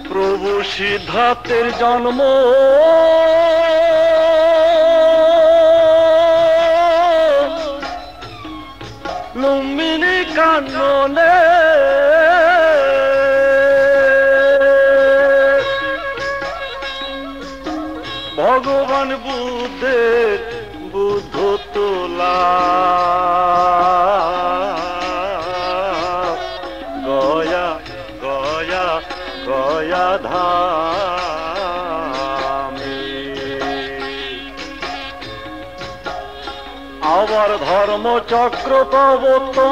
প্রভু সিদ্ধার্থের জন্ম লুম্বিনী কাননে ভগবান বুদ্ধের বুদ্ধ তোলা গয়া গয়া গয়া ধামে আবার ধর্মচক্র প্রবর্তন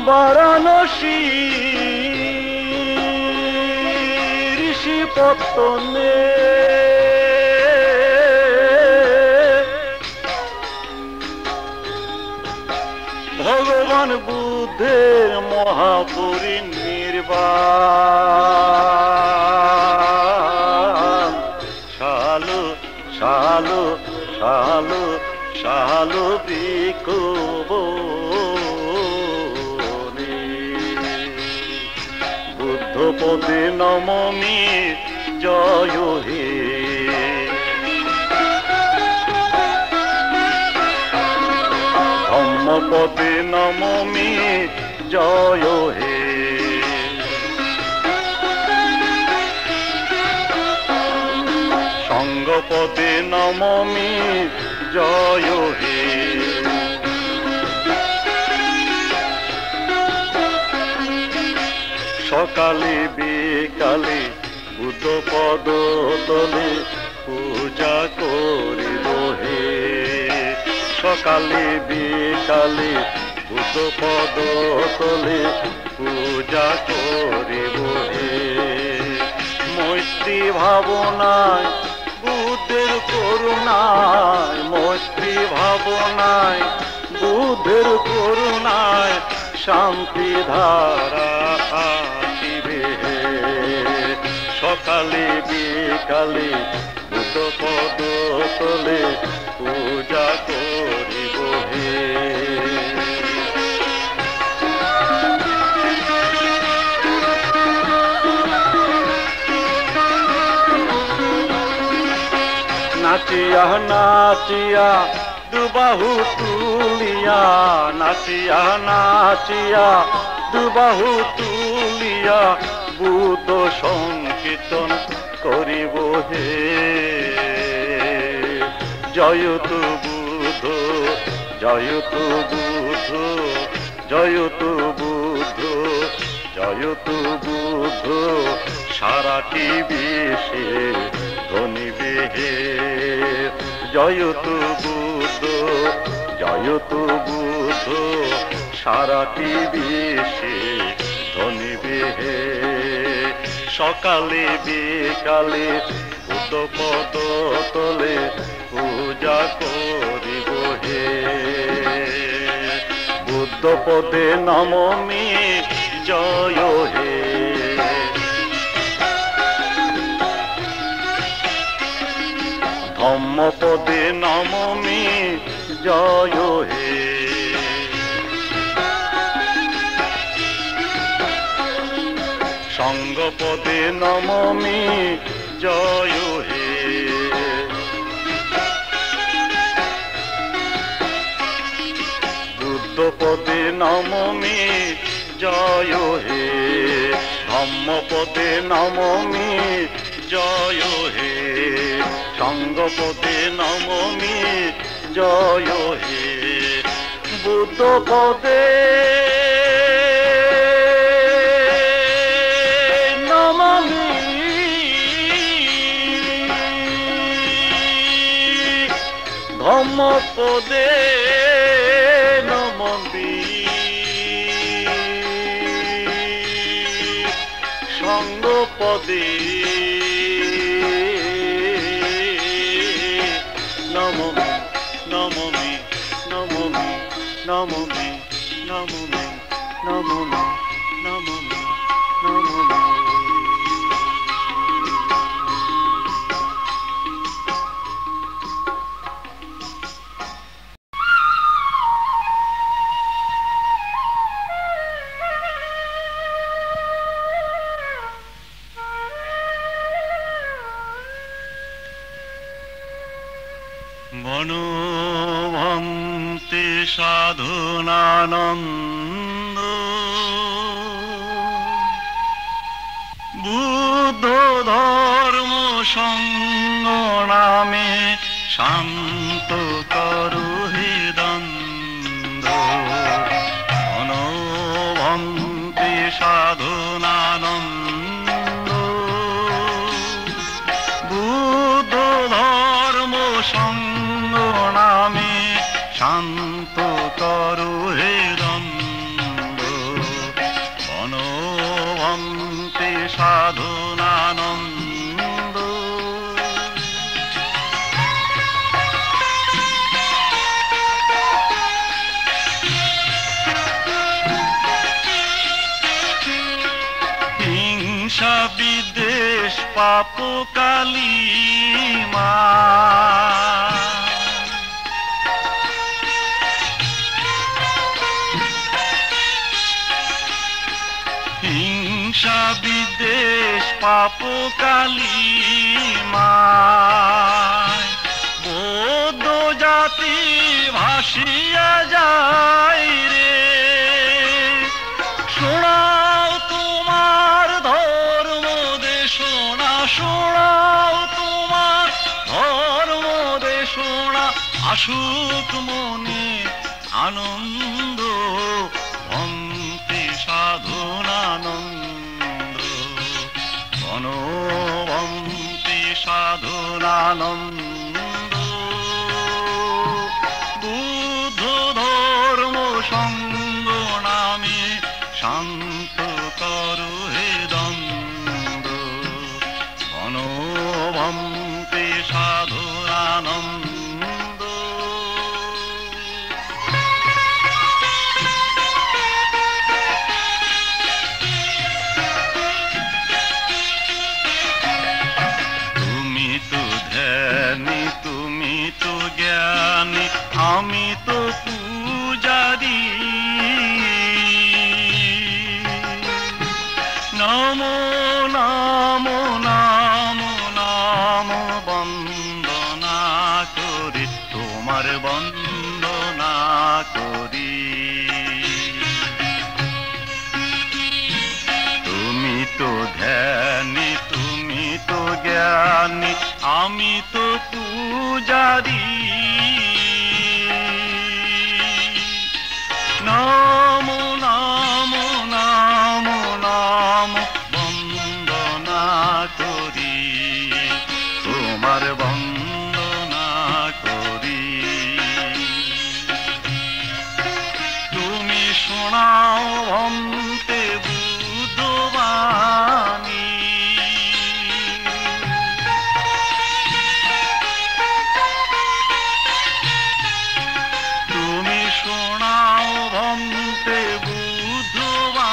বারাণসী পত্তনে ভগবান বুদ্ধের মহাপরিনির্বাণ শালু শালু শালু শালু বৃক্ষবনে বুদ্ধ পদে নমমি জয় হে ধম্মপদে নমমি জয় হে সঙ্গপদে নমমি জয় হে সকালে বিকালে বুদ্ধ পদ তলে পূজা করিব হে সকালে বিকালে বুদ্ধ পদ তলে পূজা করিব হে মৈত্রী ভাবনায় বুদ্ধের করুণায় মৈত্রী ভাবনায় বুদ্ধের করুণায় শান্তি ধারা আসিবে সকালে বিকালে বুদ্ধ পদ তলে পূজা করিব হে নাচিয়া নাচিয়া দুবাহু তুলিয়া নাচিয়া নাচিয়া দুবাহু তুলিয়া বুদ্ধ সংকীর্তন করিব হে জয়তু বুদ্ধ জয়তু বুদ্ধ জয়তু বুদ্ধ জয়তু বুদ্ধ সারাটি বিশ্বে ধ্বনিবে হে জয়তু বুদ্ধ জয়তু বুদ্ধ সারাটি বিশ্বে ধ্বনিবে হে সকালে বিকালে বুদ্ধ পদ তলে পূজা করিব হে বুদ্ধ পদে নমমি জয় হে ধম্মপদে নমমি জয় হে সঙ্গপদে নমমি জয় হে বুদ্ধপদে নমমি জয় হে ধম্মপদে নমমি জয় হে সঙ্গপদে নমমি জয় হে বুদ্ধপদে নমমি ধম্মপদে নমমি সঙ্গপদে নমমি নমমি নমমি নমমি নমমি নমমি নমমি নমমি বনভন্তি সাধনানন্দ বুদ্ধ ধর্ম সঙ্গ নামে শান্ত করু হৃদন্দ বনভন্তি সাধনানন্দ বুদ্ধ ধর্ম সঙ্গ নামে শান্ত করু হৃদন্দ বনভন্তি সাধনানন্দ হিংসা বিদ্বেষ পাপ কালিমা হিংসা বিদ্বেষ পাপ কালিমা বৌদ্ধ জাতি ভাসিয়া যায় রে শোনাও তোমার ধর্ম দেশনা শোনাও তোমার ধর্ম দেশনা আসুক মনে আনন্দ ভন্তি সাধনানন্দ বনভন্তি সাধনানন্দ বুদ্ধ ধর্ম সঙ্গ নামে শান্ত করু হৃদন্দ বনভন্তি সাধনানন্দ তুমি তো ধ্যানী তুমি তো জ্ঞানী আমি তো পূজারি নমো নমো নমো নমো বন্দনা করি তোমার বন্দনা করি তুমি তো ধ্যানী তুমি তো জ্ঞানী আমি তো পূজারি নমো নমো নমো নমো বন্দনা করি তোমার বন্দনা করি তুমি শোনাও অন্তে বুদ্ধবাণী তুমি শোনাও ভন্তে বুদ্ধবাণী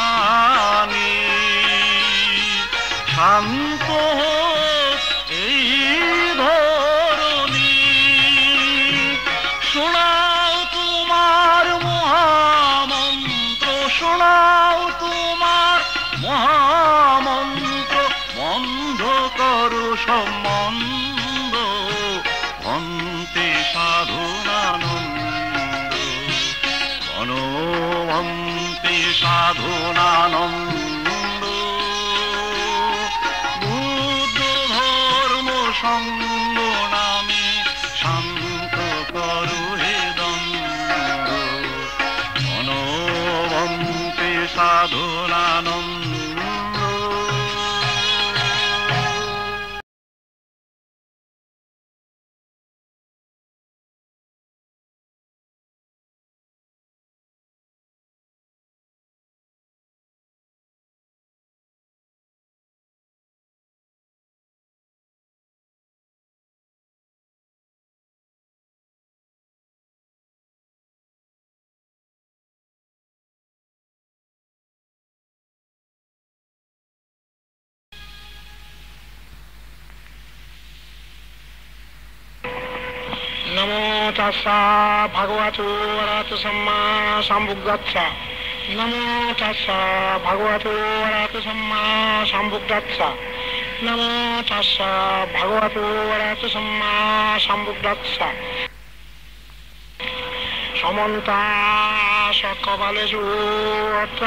শান্ত হোক এই ধরণী শোনাও তোমার মহামন্ত্র শোনাও তোমার মহামন্ত্র বন্ধ করো সম্বন্ধ ভন্তি সাধনানন্দ বনভন্তি সাধনানন্দ বুদ্ধ ধর্ম সঙ্গ নামে শান্ত করু হৃদন্দ বনভন্তি সাধনানন্দ नमो तस्सा भगवतो अरहतो सम्मा सम्बुद्धस्सा नमो तस्सा भगवतो अरहतो सम्मा सम्बुद्धस्सा নমো তাস্য ভগবতো অরহতো সম্মা সম্বুদ্ধস্য সমন্তা সকবালেষু অত্র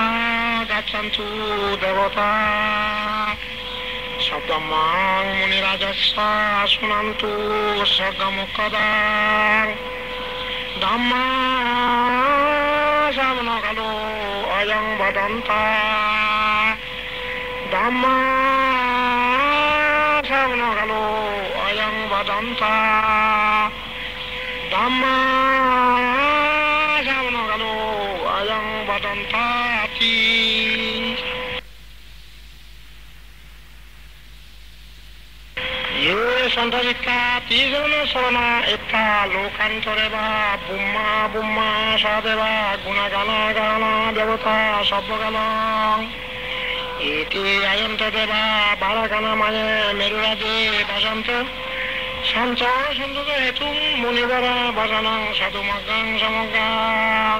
গচ্ছন্তু দেবতা শব্দমাং মুনিরাজস্য শৃণন্তু সর্গমুখদাং ধম্মা শ্রবণকালো অয়ং বদন্তা ধম্মা শ্রবণকালো অয়ং বদন্তা ধম্মা শ্রবণকালো অয়ং বদন্তাতি সন্তরিতা তিজন শরণা এতা লোকান্তরে বা বুম্মা বুম্মা সদেবা গুণগান গান দেবতা সব্যগান এটি আয়ন্ত দেবা বারাগান মানে মেরুরাজে বসন্ত সঞ্চ সন্তত হেতু মুনিবরা বসানাং সাধুমগ্গাং সমগ্গাং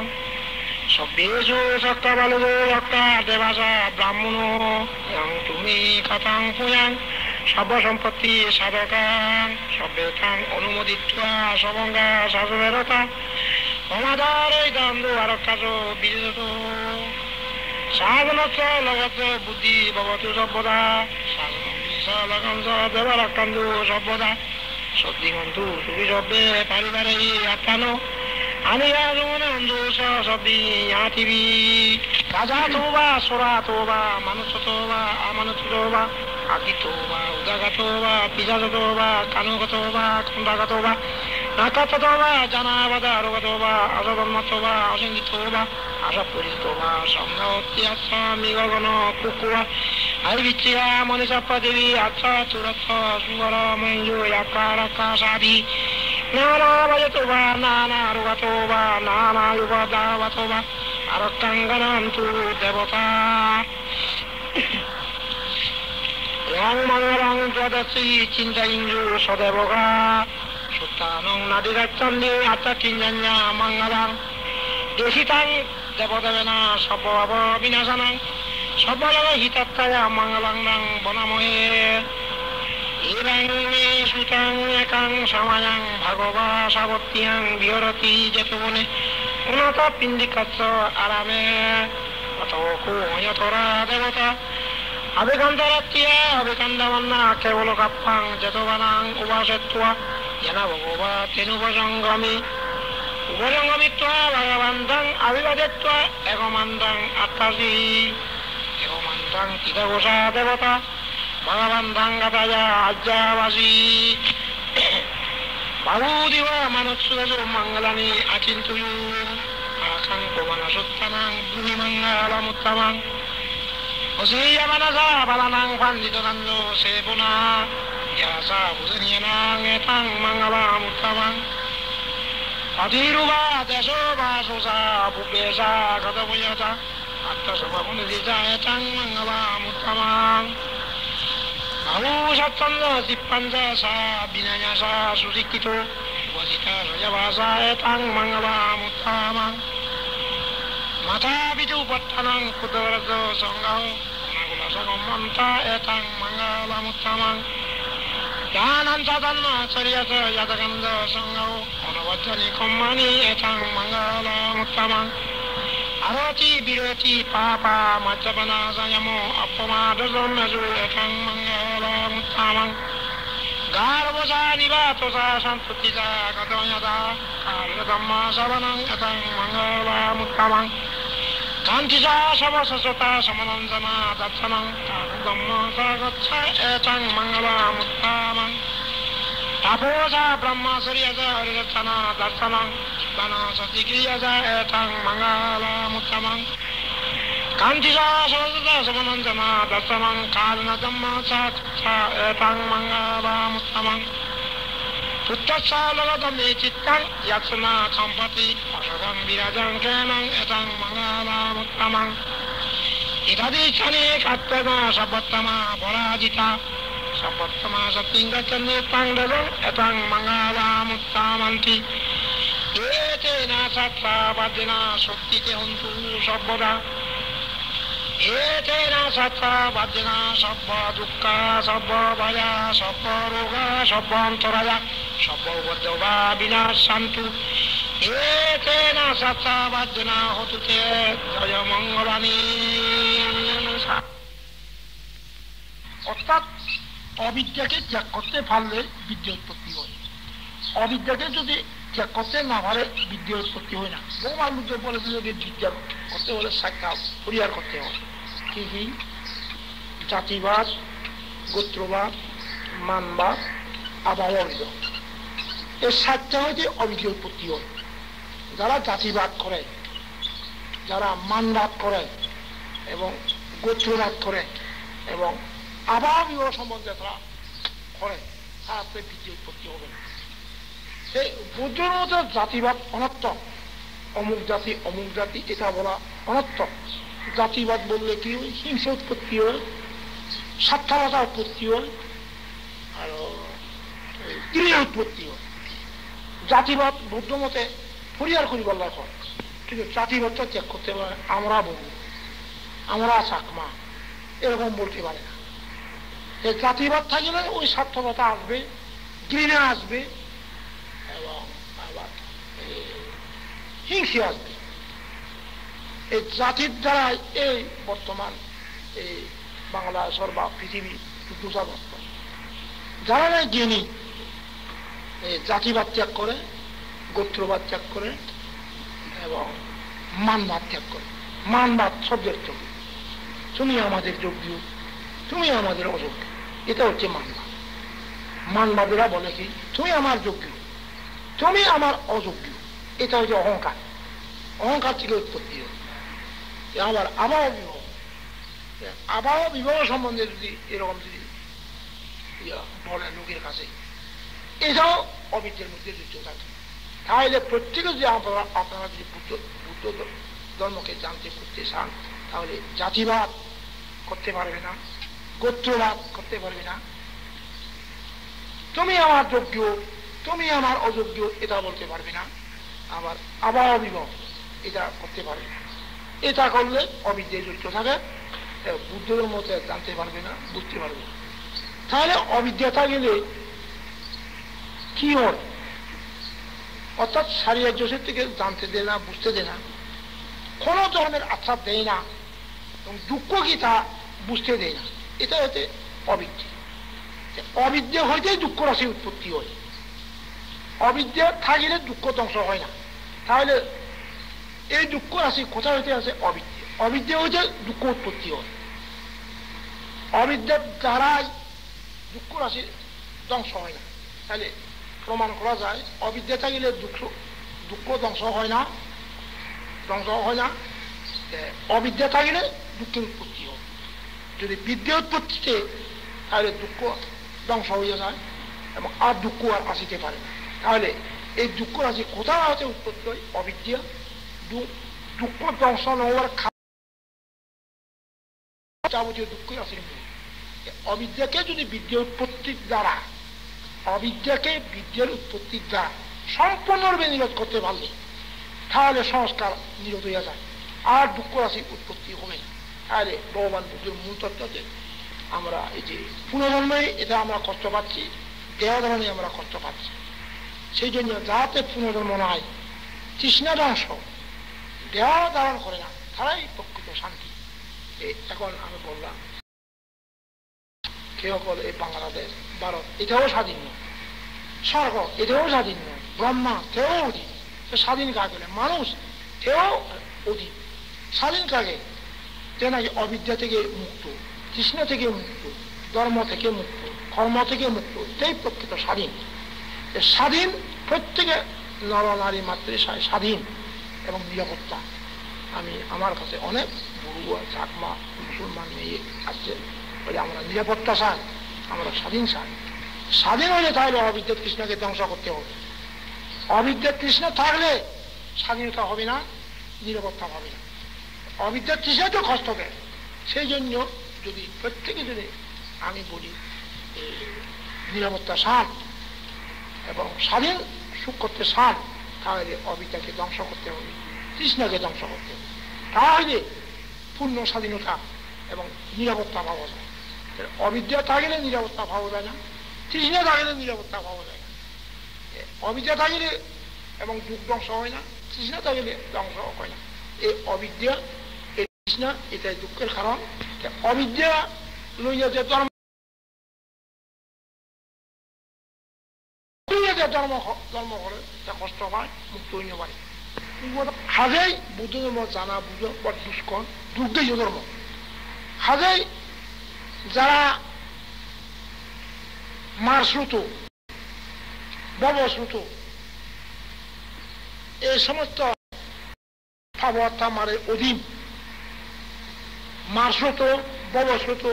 সব্যেষু সক্তা বালুজো রক্তা দেবাসা ব্রাহ্মণ তুমি কথাং পুয়াং সর্বসম্পত্তি সাধকাং সভ্যতাং অনুমোদিত্বা সমঙ্গা শাসনেরতা সমাধার এই দান্দু আরক্ষাস বিজত সাধনচ্চ লগত বুদ্ধি ভবতু সর্বদা সাধন দেবারক্ষান্দু সর্বদা সদ্দিগন্তু তুমি সব্যে পারিবারে আত্মানো আমি রাজমনে সবি আতিবি রাজা তো বা সোরা তো বা মানুষ তো বা আমানুষ তো বা আদিত বা উদাগত বা পিজাগত বা কানুগত বা খন্ডাগত বা নাকাত বা জানাবাদা আরোগত বা আসধর্মত বা অসিন্দিত বা আশা পরিচিত বা সম্রাতি আচ্ছা মিগগণ কুকুয়া আইবিচ্ছিয়া মনীষাপ্পা দেবী আচ্ছা চুরত্থ সুবর মঞ্জু আকার আকাশাদি নানা বাজতো বা নানা রোগাতো বা নানা যুগদাবতো বা আরক্তাঙ্গনান্তু দেবতা রং মঙ্গলং প্রদর্শী চিন্তা ইঞ্জু সদেবগা সুত্তানং নাদিরাচ্ছন্দে আচ্ছা কিঞ্জন্যা মঙ্গলং দেশিতাং দেবদেবেনা সর্বভাব বিনাশানাং সর্বলোক হিতাত্তায়া মঙ্গলং বনামহে ইরাং মে সুতাং একাং সমায়াং ভগবা সাবত্যাং বিহরতি যেতবনে উন্নত পিণ্ডিকাচ্ছ আরামে অতকু অয়তরা দেবতা অভিকান্তরাত্রিয়া অভিকান্তমন্না কেবল কাপ্পাং যেতবানাং উপাসেত্বা জেনা ভগবা তেনুপসঙ্গমি উপসঙ্গমিত্বা ভগবন্তং অভিবাদেত্বা একমান্তং আত্মাসি একমান্তং চিতঘোষা দেবতা ভগবন্তং গতায়া আজ্ঞাবাসী বাহুদিব মানসুরেষু মঙ্গলানি আচিন্তয়ু আকাং পবনসুত্তানাং ব্রুহি মঙ্গলমুত্তমং অসীয় মনসা বলানাং পণ্ডিতনন্দ সেবুনা ইয়াসা ভুজনীয়নাং এতাং মঙ্গলমুত্তমং অধীরুবা দেশো বা সুষা ভুবেশা গতবয়তা আত্মসভবনিদিতা এতাং মঙ্গলমুত্তমং বাহু সৎচন্দ্র চিপ্পাঞ্চ সা বিনয়সা সুশিক্ষিত বজিতা রজভাষা এতাং মঙ্গলমুত্তমং মাথা বিজু পত্তানাং কুদরজ সংগাহ গুণাগুণ সগমন্তা এতাং মঙ্গলমুত্তমং জ্ঞানাঞ্চ তন্ন চরিয়স যতগন্ধ সংগাহ অনবজ্জনি কম্মানি এতাং মঙ্গলমুত্তমং আরতি বিরতি পাপা মজ্জপনা সংযমো অপমাদসম্যসু এতাং মঙ্গলমুত্তমং গার্বসা নিবাতসা সন্ততিসা গতয়তা কালধম্মা শ্রবণং এতাং মঙ্গলমুত্তমং কান্তিসা সবসতা সমনঞ্জনা দর্শনং কালধম্মা সগচ্ছ এতাং মঙ্গলমুত্তমং তাপসা ব্রহ্মচর্যস হরিদর্শনা দর্শনং বনসতিক্রিয়স এতাং মঙ্গলমুত্তমং কান্তিসা সবসতা সমনঞ্জনা দর্শনং কালধম্মা সগচ্ছ এতাং মঙ্গলমুত্তমং তুচ্ছসা লগতমে চিত্তং ইয়াৎসনা সম্পতি অসদং বিরাজং কেনং এতাং মঙ্গলমুত্তমং ইত্যাদিচ্ছনে কাত্তেনা সর্বোত্তমা পরাজিতা সর্বোত্তমা সত্যিং গচ্ছন্তি তাং দেবং এতাং মঙ্গলমুত্তমন্তি এতেনা সত্তা বাদ্যেনা শক্তিতে হন্তু সর্বদা এতে না সত্তা বাজনা সব্য দুঃখ সব্য ভয়া সব্য রোগ সব্য অন্তরায়া সব্য উপদ্রবা বিনাশ শান্তু এতে না সত্তা বাজনা হতুতে জয় মঙ্গলানি। অর্থাৎ অবিদ্যাকে ত্যাগ করতে পারলে বিদ্যা উৎপত্তি হয়, অবিদ্যাকে যদি ত্যাগ করতে না পারে বিদ্যা উৎপত্তি হয় না। বহু মানুষ বলে যদি বিদ্যা করতে হলে সাক্ষা পরিহার করতে হয়, কি কি? জাতিবাদ, গোত্রবাদ, মানবাদ, আবহাওয়াবিদ, এই সাতটা হইতে অবিদ্যা উৎপত্তি হয়। যারা জাতিবাদ করে, যারা মানবাদ করে এবং গোত্রবাদ করে এবং আবহাওয়া সম্বন্ধে তারা করে, তারা বিদ্যা উৎপত্তি হবে না। এই বুদ্ধের মধ্যে জাতিবাদ অনর্থক, অমুক জাতি এটা বলা অনর্থক। জাতিবাদ বললে কি হয়? হিংসা উৎপত্তি হয়, স্বার্থকতা উৎপত্তি হয়, আর গৃহ উৎপত্তি হয়। জাতিবাদ বুদ্ধ মতে পরিহার করি বলার পর, কিন্তু জাতিবাদটা ত্যাগ করতে পারে আমরা বলব, আমরা চাকমা এরকম বলতে পারে না। জাতিবাদ থাকলে ওই স্বার্থকতা আসবে, ঘৃণা আসবে এবং আবার হিংসা আসবে। এই জাতির দ্বারা এই বর্তমান এই বাংলাদেশ বা পৃথিবী দুর্দশাগ্রস্ত। যারা না জ্ঞানী এই জাতিবাদ ত্যাগ করে, গোত্রবাদ ত্যাগ করে এবং মানবাদ ত্যাগ করে। মানবাদ শব্দের চোখ, তুমি আমাদের যোগ্য, তুমি আমাদের অযোগ্য, এটা হচ্ছে মানবাদ। মানবাদীরা বলে কি? তুমি আমার যোগ্য, তুমি আমার অযোগ্য, এটা হচ্ছে অহংকার। অহংকার থেকে উৎপত্তি হয়। আবার আবহাওয়া বিবাহ, আবহাওয়া বিবাহ সম্বন্ধে যদি এরকম যদি বলে লোকের কাছে, এটাও অবিদ্যার মধ্যে যুক্ত থাকে। তাহলে প্রত্যেকে যে আপনারা যদি বুদ্ধ ধর্মকে জানতে করতে চান, তাহলে জাতিবাদ করতে পারবে না, গোত্রবাদ করতে পারবে না, তুমি আমার যোগ্য, তুমি আমার অযোগ্য এটা বলতে পারবে না। আবার আবহাওয়া বিবাহ এটা করতে পারবে না। এটা করলে অবিদ্যায় যুক্ত থাকে, বুদ্ধের মতে জানতে পারবে না, বুঝতে পারবে না। তাহলে অবিদ্যা থাকলে কি হয়? অর্থাৎ সারিয়া জোসের থেকে জানতে দেয় না, বুঝতে দেয় না, কোন ধরনের আশ্বাস দেয় না এবং দুঃখ কি তা বুঝতে দেয় না। এটা হচ্ছে অবিদ্যা। অবিদ্যা হইতে দুঃখ রাশি উৎপত্তি হয়। অবিদ্যা থাকলে দুঃখ ধ্বংস হয় না। তাহলে এই দুঃখ রাশি কোথা হইতে আছে? অবিদ্যা। অবিদ্যা হইতে দুঃখ উৎপত্তি হয়। অবিদ্যার দ্বারাই দুঃখ রাশি ধ্বংস হয় না। তাহলে প্রমাণ করা যায় অবিদ্যা থাকলে দুঃখ ধ্বংস হয় না, অবিদ্যা থাকলে দুঃখের উৎপত্তি হয়। যদি বিদ্যা উৎপত্তিতে, তাহলে দুঃখ ধ্বংস হয়ে যায় এবং আর দুঃখ আর আসিতে পারে না। তাহলে এই দুঃখ রাশি কোথা হতে উৎপত্তি হয়? অবিদ্যা। দুঃখ ধ্বংস হওয়ার যাবতীয় দুঃখ রাশির মূল। অবিদ্যাকে যদি বিদ্যা উৎপত্তির দ্বারা, অবিদ্যাকে বিদ্যার উৎপত্তির দ্বারা সম্পূর্ণরূপে নিরোধ করতে পারলে, তাহলে সংস্কার নিরোধ হয়ে যায়, আর দুঃখ রাশির উৎপত্তি হবে না। তাহলে ভগবান বুদ্ধের মূল তত্ত্বতে আমরা এই যে পুনর্জন্মে এটা আমরা কষ্ট পাচ্ছি, দেহ ধারণে আমরা কষ্ট পাচ্ছি, সেই জন্য যাতে পুনর্জন্ম নাই, তৃষ্ণা ধ্বংস, দেহ ধারণ করে না, তারাই প্রকৃত শান্তি। এখন আমি বললাম কেউ বলে এই বাংলাদেশ, ভারত এটাও স্বাধীন নয়, স্বর্গ এটাও স্বাধীন নয়, ব্রহ্মা তেও অধীন। স্বাধীন কাকে বলে? মানুষ তেও অধীন। স্বাধীন কাকে? যে নাকি অবিদ্যা থেকে মুক্ত, তৃষ্ণা থেকে মুক্ত, ধর্ম থেকে মুক্ত, কর্ম থেকে মুক্ত, এটাই প্রকৃত স্বাধীন। স্বাধীন প্রত্যেকে নর নারী মাতৃ স্বাধীন এবং নিরাপত্তা। আমি আমার কাছে অনেক বড়ুয়া চাকমা মুসলমান মেয়ে আছে, বলে আমরা নিরাপত্তা চাই, আমরা স্বাধীন চাই। স্বাধীন হলে তাহলে অবিদ্যা তৃষ্ণাকে ধ্বংস করতে হবে। অবিদ্যা তৃষ্ণা থাকলে স্বাধীনতা হবে না, নিরাপত্তা হবে না। অবিদ্যা তৃষ্ণা তো কষ্ট দেয়। সেই জন্য যদি প্রত্যেকে যদি আমি বলি নিরাপত্তা চান এবং স্বাধীন সুখ করতে চান, তাহলে অবিদ্যাকে ধ্বংস করতে হবে, তৃষ্ণাকে ধ্বংস করতে হবে। তাহলে পূর্ণ স্বাধীনতা এবং নিরাপত্তা পাওয়া যায়। অবিদ্যা থাকলে নিরাপত্তা পাওয়া যায় না, তৃষ্ণা থাকলে নিরাপত্তা পাওয়া যায় না। অবিদ্যা থাকলে এবং দুঃখ ধ্বংস হয় না, তৃষ্ণা থাকলে ধ্বংস হয় না। এই অবিদ্যা, এই তৃষ্ণা, এটাই দুঃখের কারণ। অবিদ্যা লইয়া যে ধর্ম ধর্ম করে তা কষ্ট পায়, মুক্ত হইতে পারে। হাজেই বুদ্ধ ধর্ম জানা বুঝো বা দুষ্কর দুর্দেশ ধর্ম। হাজেই যারা মারশ্রুত ববশ্রুত এই সমস্ত ভাবতা মারে অধীন মারশ্রুত ববশ্রুত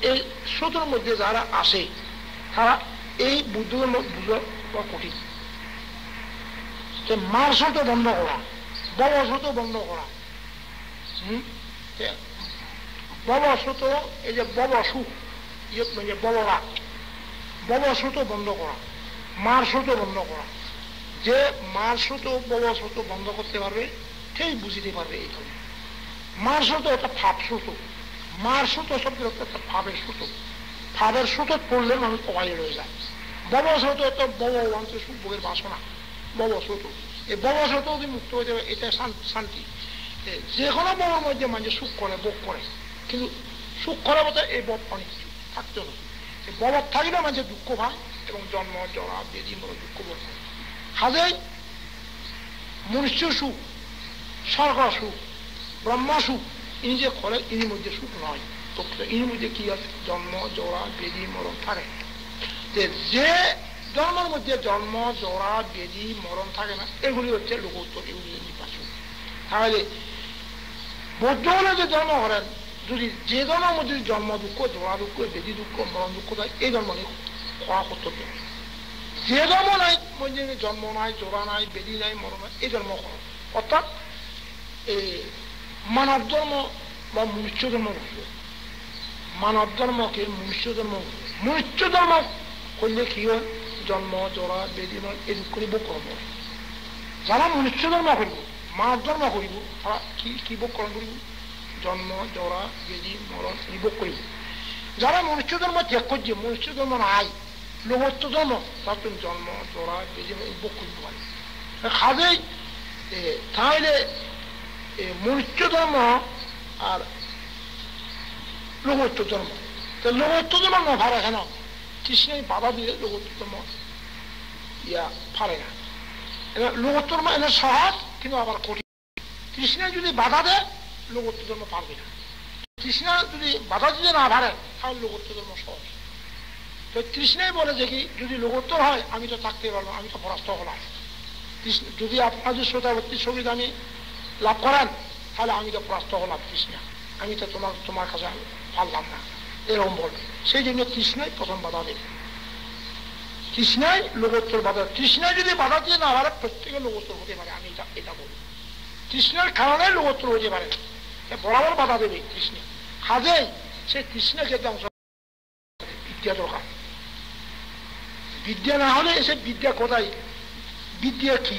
এই স্রোতের মধ্যে যারা আসে তারা এই বুদ্ধ ধর্ম বুঝা কঠিন। মারস্রোত বন্ধ করা, ববস্রোত বন্ধ করা। ববস্রোত এই যে ববসু মানে ববরা, ববস্রোত বন্ধ করা, মারস্রোত বন্ধ করা। যে মারস্রোত ববস্রোত বন্ধ করতে পারবে সেই বুঝিতে পারবে এই ধর্ম। মারস্রোত একটা ভাব স্রোত, মারস্রোত শব্দের একটা ভাবের স্রোত। ভাবের স্রোত পড়লে মানুষ অবাই রয়ে যায়। ববস্রোত একটা বব অঞ্চল সুখের বাসনা, ববস্রোত। এই ববস্রোত যদি মুক্ত হয়ে যাবে এটা শান্তি। যে কোনো ববের মধ্যে মানুষ সুখ করে, ভোগ করে, কিন্তু সুখ করার মতো এই বব অনেক কিছু থাকতে হবে। এই বব থাকলে মানুষের দুঃখ পায় এবং জন্ম জরা বেদি মরণ দুঃখ ভোগ করে। হাজেই মনুষ্য সুখ, স্বর্গ সুখ, ব্রহ্মা সুখ ইনি যে করে ইনির মধ্যে সুখ নয়। ইনির মধ্যে কি আছে? জন্ম জরা বেদি মরণ থাকে। যে জন্মের মধ্যে জন্ম জরা বেদি মরণ থাকে না, এগুলি হচ্ছে লোকোত্তর, এগুলি নির্বাচন। তাহলে বৌদ্ধ হলে যে জন্ম করেন, যদি যে জন্মের মধ্যে জন্ম দুঃখ জরা দুঃখ বেদি দুঃখ মরণ দুঃখ থাকে, এই জন্ম নিয়ে খোয়া কর্তব্য। যে জন্ম নাই মধ্যে জন্ম নাই জরা নাই বেদি নাই মরণ নাই, এই জন্ম করো। অর্থাৎ এই মানব ধর্ম বা মনুষ্য ধর্ম বুঝবো। মানব ধর্মকে মনুষ্য ধর্ম, মনুষ্য ধর্ম করলে কি হয়? জন্ম জরা বেদি মরণ এই দুঃখ ভোগ করব। যারা মনুষ্য ধর্ম করিব, মানব ধর্ম করিব, তারা কি ভোগ করণ করিব? জন্ম জরা বেদি মরণ এই ভোগ করিব। যারা মনুষ্য ধর্ম ত্যাগ করছে, মনুষ্য ধর্ম নাই, লোকত্ব ধর্ম, তার জন্ম জরা বেদি এই ভোগ করিব পারে। কাজেই তাহলে মনুষ্য ধর্ম আর লোকত্ব ধর্ম, লোকত্ব ধর্ম না ভাড়া কেন? কৃষ্ণের বাধা দিলে লোকত্ব ধর্ম পারে না। লোকত্ব ধর্ম এনে সহজ কিন্তু আবার কঠিন। কৃষ্ণের যদি বাধা দেয় লোকত্ব ধর্ম পারবে না। কৃষ্ণ যদি বাধা দিতে না পারে তাহলে লোকত্ব ধর্ম সহজ। তো কৃষ্ণই বলে যে কি, যদি লোকোত্তর হয় আমি তো থাকতে পারবো, আমি তো পরাস্ত হলাম। যদি আপনার যে শ্রোতাবর্তী সঙ্গীত আমি লাভ করেন তাহলে আমি তো পরাস্ত হলাম কৃষ্ণ, আমি তো তোমার কাছে পারলাম না, এরকম বলবে। সেই জন্য কৃষ্ণই প্রথম বাধা দেবে। কৃষ্ণই লোকোত্তর বাধা। কৃষ্ণই যদি বাধা দিয়ে না পারে প্রত্যেকে লোকোত্তর হতে পারে, আমি এটা বলি। কৃষ্ণের কারণে লোকোত্তর হতে পারে না, বরাবর বাধা দেবে কৃষ্ণ। কাজেই সে কৃষ্ণকে ধ্বংস বিদ্যা দরকার। বিদ্যা না হলে এসে বিদ্যা কোথায়? বিদ্যা কি?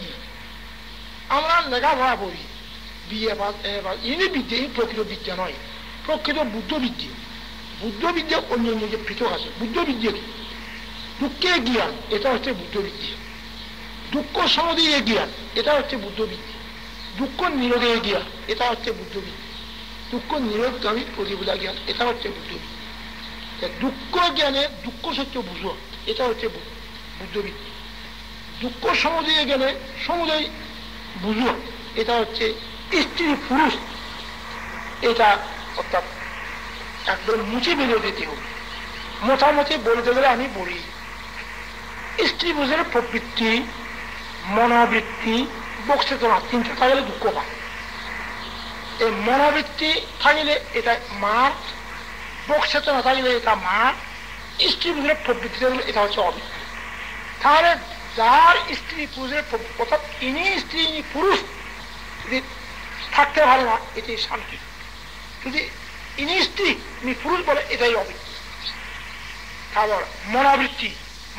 আমরা লেখাপড়া করি, বিয়ে ইনি বিদ্যা, এই প্রকৃত বিদ্যা নয়, প্রকৃত বুদ্ধ বিদ্যা। বুদ্ধ বিদ্যা অন্য অন্য যে পৃথক আছে। বুদ্ধ বিদ্যা কি? দুঃখের জ্ঞান, এটা হচ্ছে বুদ্ধ বিদ্যা। দুঃখ সমাধির জ্ঞান, এটা হচ্ছে বুদ্ধ বিদ্যা। দুঃখ নিরোধের জ্ঞান, এটা হচ্ছে বুদ্ধ বিদ্যা। দুঃখ নিরোধগামী প্রতিবোধা জ্ঞান, এটা হচ্ছে বুদ্ধ বিদ্যা। দুঃখ জ্ঞানে দুঃখ সত্য বুঝো, এটা হচ্ছে বুদ্ধ বিদ্যা। দুঃখ সমুদয় জ্ঞানে সমুদয় বুঝো, এটা হচ্ছে স্ত্রী পুরুষ, এটা অর্থাৎ একদম মুছে বেরিয়ে দিতে হবে। মোটামুটি বলতে গেলে আমি বলি, স্ত্রী পুরুষের প্রবৃত্তি, মনোবৃত্তি, বক্সেতনা তিনটা থাকলে দুঃখ পায়। এই মনোবৃত্তি থাকলে এটা মা, বক্সেতনা থাকলে এটা মা, স্ত্রী পুরুষের প্রবৃত্তি থাকলে এটা হচ্ছে অবৃত্তি। তাহলে যার স্ত্রী পুরুষের অর্থাৎ ইনি স্ত্রী ইনি পুরুষ যদি থাকতে পারে না, এটাই শান্তি। যদি ইনি স্ত্রী ইনি পুরুষ বলে, এটাই অবৃত্তি। তারপর মনোবৃত্তি,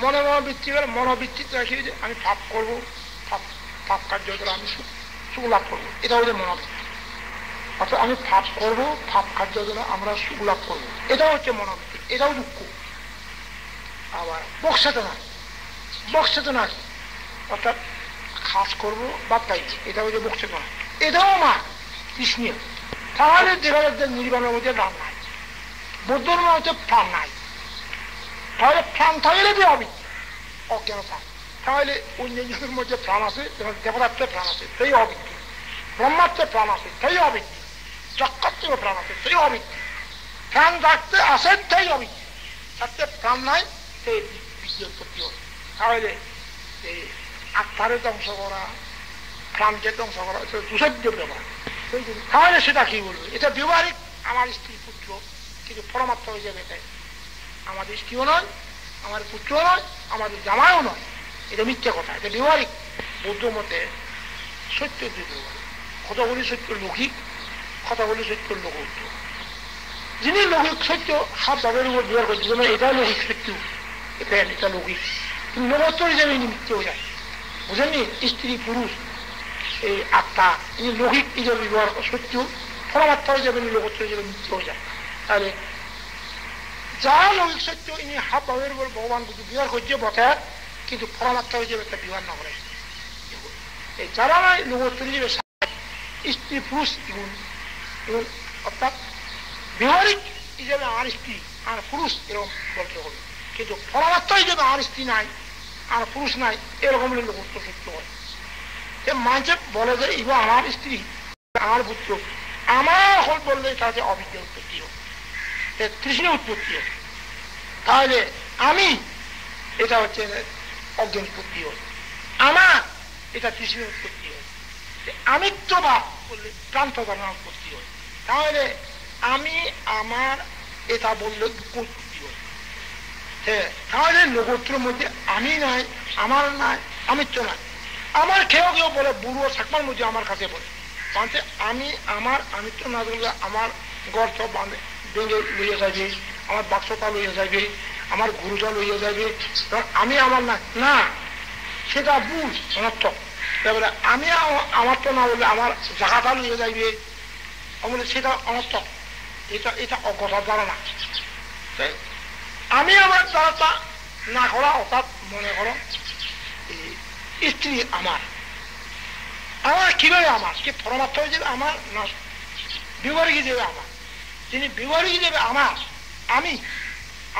মনোবৃত্তি বলে মনোবৃত্তিতে রাখি যে আমি পাপ করবো, পাপ কার্য করে আমি সুখ লাভ করবো, এটা হচ্ছে মনোবৃত্তি। অর্থাৎ আমি পাপ করবো, পাপ কার্যের জন্য আমরা সুখ লাভ করবো, এটাও হচ্ছে মনোবৃত্তি, এটাও দুঃখ। আবার বক্সেতনা অর্থাৎ খাস করবো বা পাইছি, এটা হচ্ছে বক্সেতনা, এটাও আমার কৃষ্ণীয়। তাহলে দেখা যাচ্ছে নির্বাণের মধ্যে প্রাণ নাই, বৌদ্ধ ধর্ম হচ্ছে প্রাণ নাই। তাহলে প্রাণ থাকলে যে হবে অজ্ঞানতা, তাহলে অন্যান্যদের মধ্যে প্রাণ আছে, যেমন দেবতাত্মে প্রাণ আছে, সেই অবিদ্যি, ব্রহ্মাত্মে প্রাণ আছে, সেই অবিদ্যি, চক্রাত্মে প্রাণ আছে, সেই অবিদ্যি, প্রাণ রাখতে আসেন সেই অবিদ্যি, তাতে প্রাণ নাই সেই বিদ্যুৎ উৎপত্তি হয়। তাহলে এই আত্মারে ধ্বংস করা, প্রাণকে ধ্বংস করা, দুষাদ্য ব্যবহার। তাহলে সেটা কি বলবে? এটা ব্যবহারিক, আমার স্ত্রী পুত্র, কিন্তু পরমাত্মা হয়ে যাবে এটাই আমাদের স্ত্রীও নয়, আমার পুত্রও নয়, আমাদের জামাইও নয়, এটা মিথ্যা কথা, এটা ব্যবহারিক। বৌদ্ধ মতে সত্য দুই ব্যবহারিক, কতগুলি সত্য লৌকিক, কতগুলি সত্য লোকোত্তর। যিনি লৌকিক সত্য সব ভাবের উপর ব্যবহার করছে, যেমন এটা লৌকিক সত্য, এটা লৌকিক, কিন্তু লোকোত্তর হিসেবে ইনি মিথ্যে হয়ে যায়। বুঝেননি? স্ত্রী পুরুষ এই আত্মা ইনি লৌকিক হিসেবে ব্যবহার সত্য, পরমাত্মা হিসেবে লোকোত্তর হিসেবে মিথ্যে হয়ে যায়। তাহলে যা লৌকিক সত্য ইনি হাব ভাবের উপর ভগবান বুদ্ধ বিহার করছে বটে, কিন্তু পরমাত্মা হিসেবে একটা বিহার না করে। এই যারা লোকোত্তর হিসেবে স্ত্রী পুরুষ গুণ, অর্থাৎ ব্যবহারিক হিসেবে আর স্ত্রী আর পুরুষ এরকম বলতে হবে, কিন্তু পরমাত্মা হিসেবে আর স্ত্রী নাই আর পুরুষ নাই, এরকম লোকোত্তর সত্য হয়। মানুষে বলে যে ইগো আমার স্ত্রী, আমার পুত্র, আমার হল বললে তাতে অবিদ্যা উৎপত্তি হোক, তৃষ্ণ উৎপত্তি হোক। তাহলে আমি, এটা হচ্ছে অজ্ঞান উৎপত্তি হোক, আমার এটা তৃষ্ণ উৎপত্তি হয়। আমিত্ব বা বললে প্রান্ত ধারণা উৎপত্তি হয়। তাহলে আমি আমার এটা বললে দুঃখ উৎপত্তি হয়। হ্যাঁ, তাহলে লোকোত্তরের মধ্যে আমি নাই, আমার নাই, আমিত্ব নাই। আমার কেউ কেউ বলে বুড়ো সাকমার মধ্যে আমার কাছে বলে, মানে আমি আমার আমিত্ব না বললে আমার ঘর সব ভেঙে লইয়া যাবে, আমার বাক্সটা লইয়া যাবে, আমার গুরুটা লইয়া যাবে, আমি আমার না, সেটা ভুল অনর্থক। তারপরে আমি আমার তো না বললে আমার জায়গাটা লইয়া যাইবে, বলে সেটা অনর্থক, এটা অজ্ঞতার ধারণা। আমি আমার দ্বারাটা না করা, অর্থাৎ মনে করো স্ত্রী আমার কিভাবে আমার, কি পরমাত্মা হিসেবে আমার না ব্যবহারিক হিসেবে আমার? তিনি ব্যবহারিক হিসেবে আমার,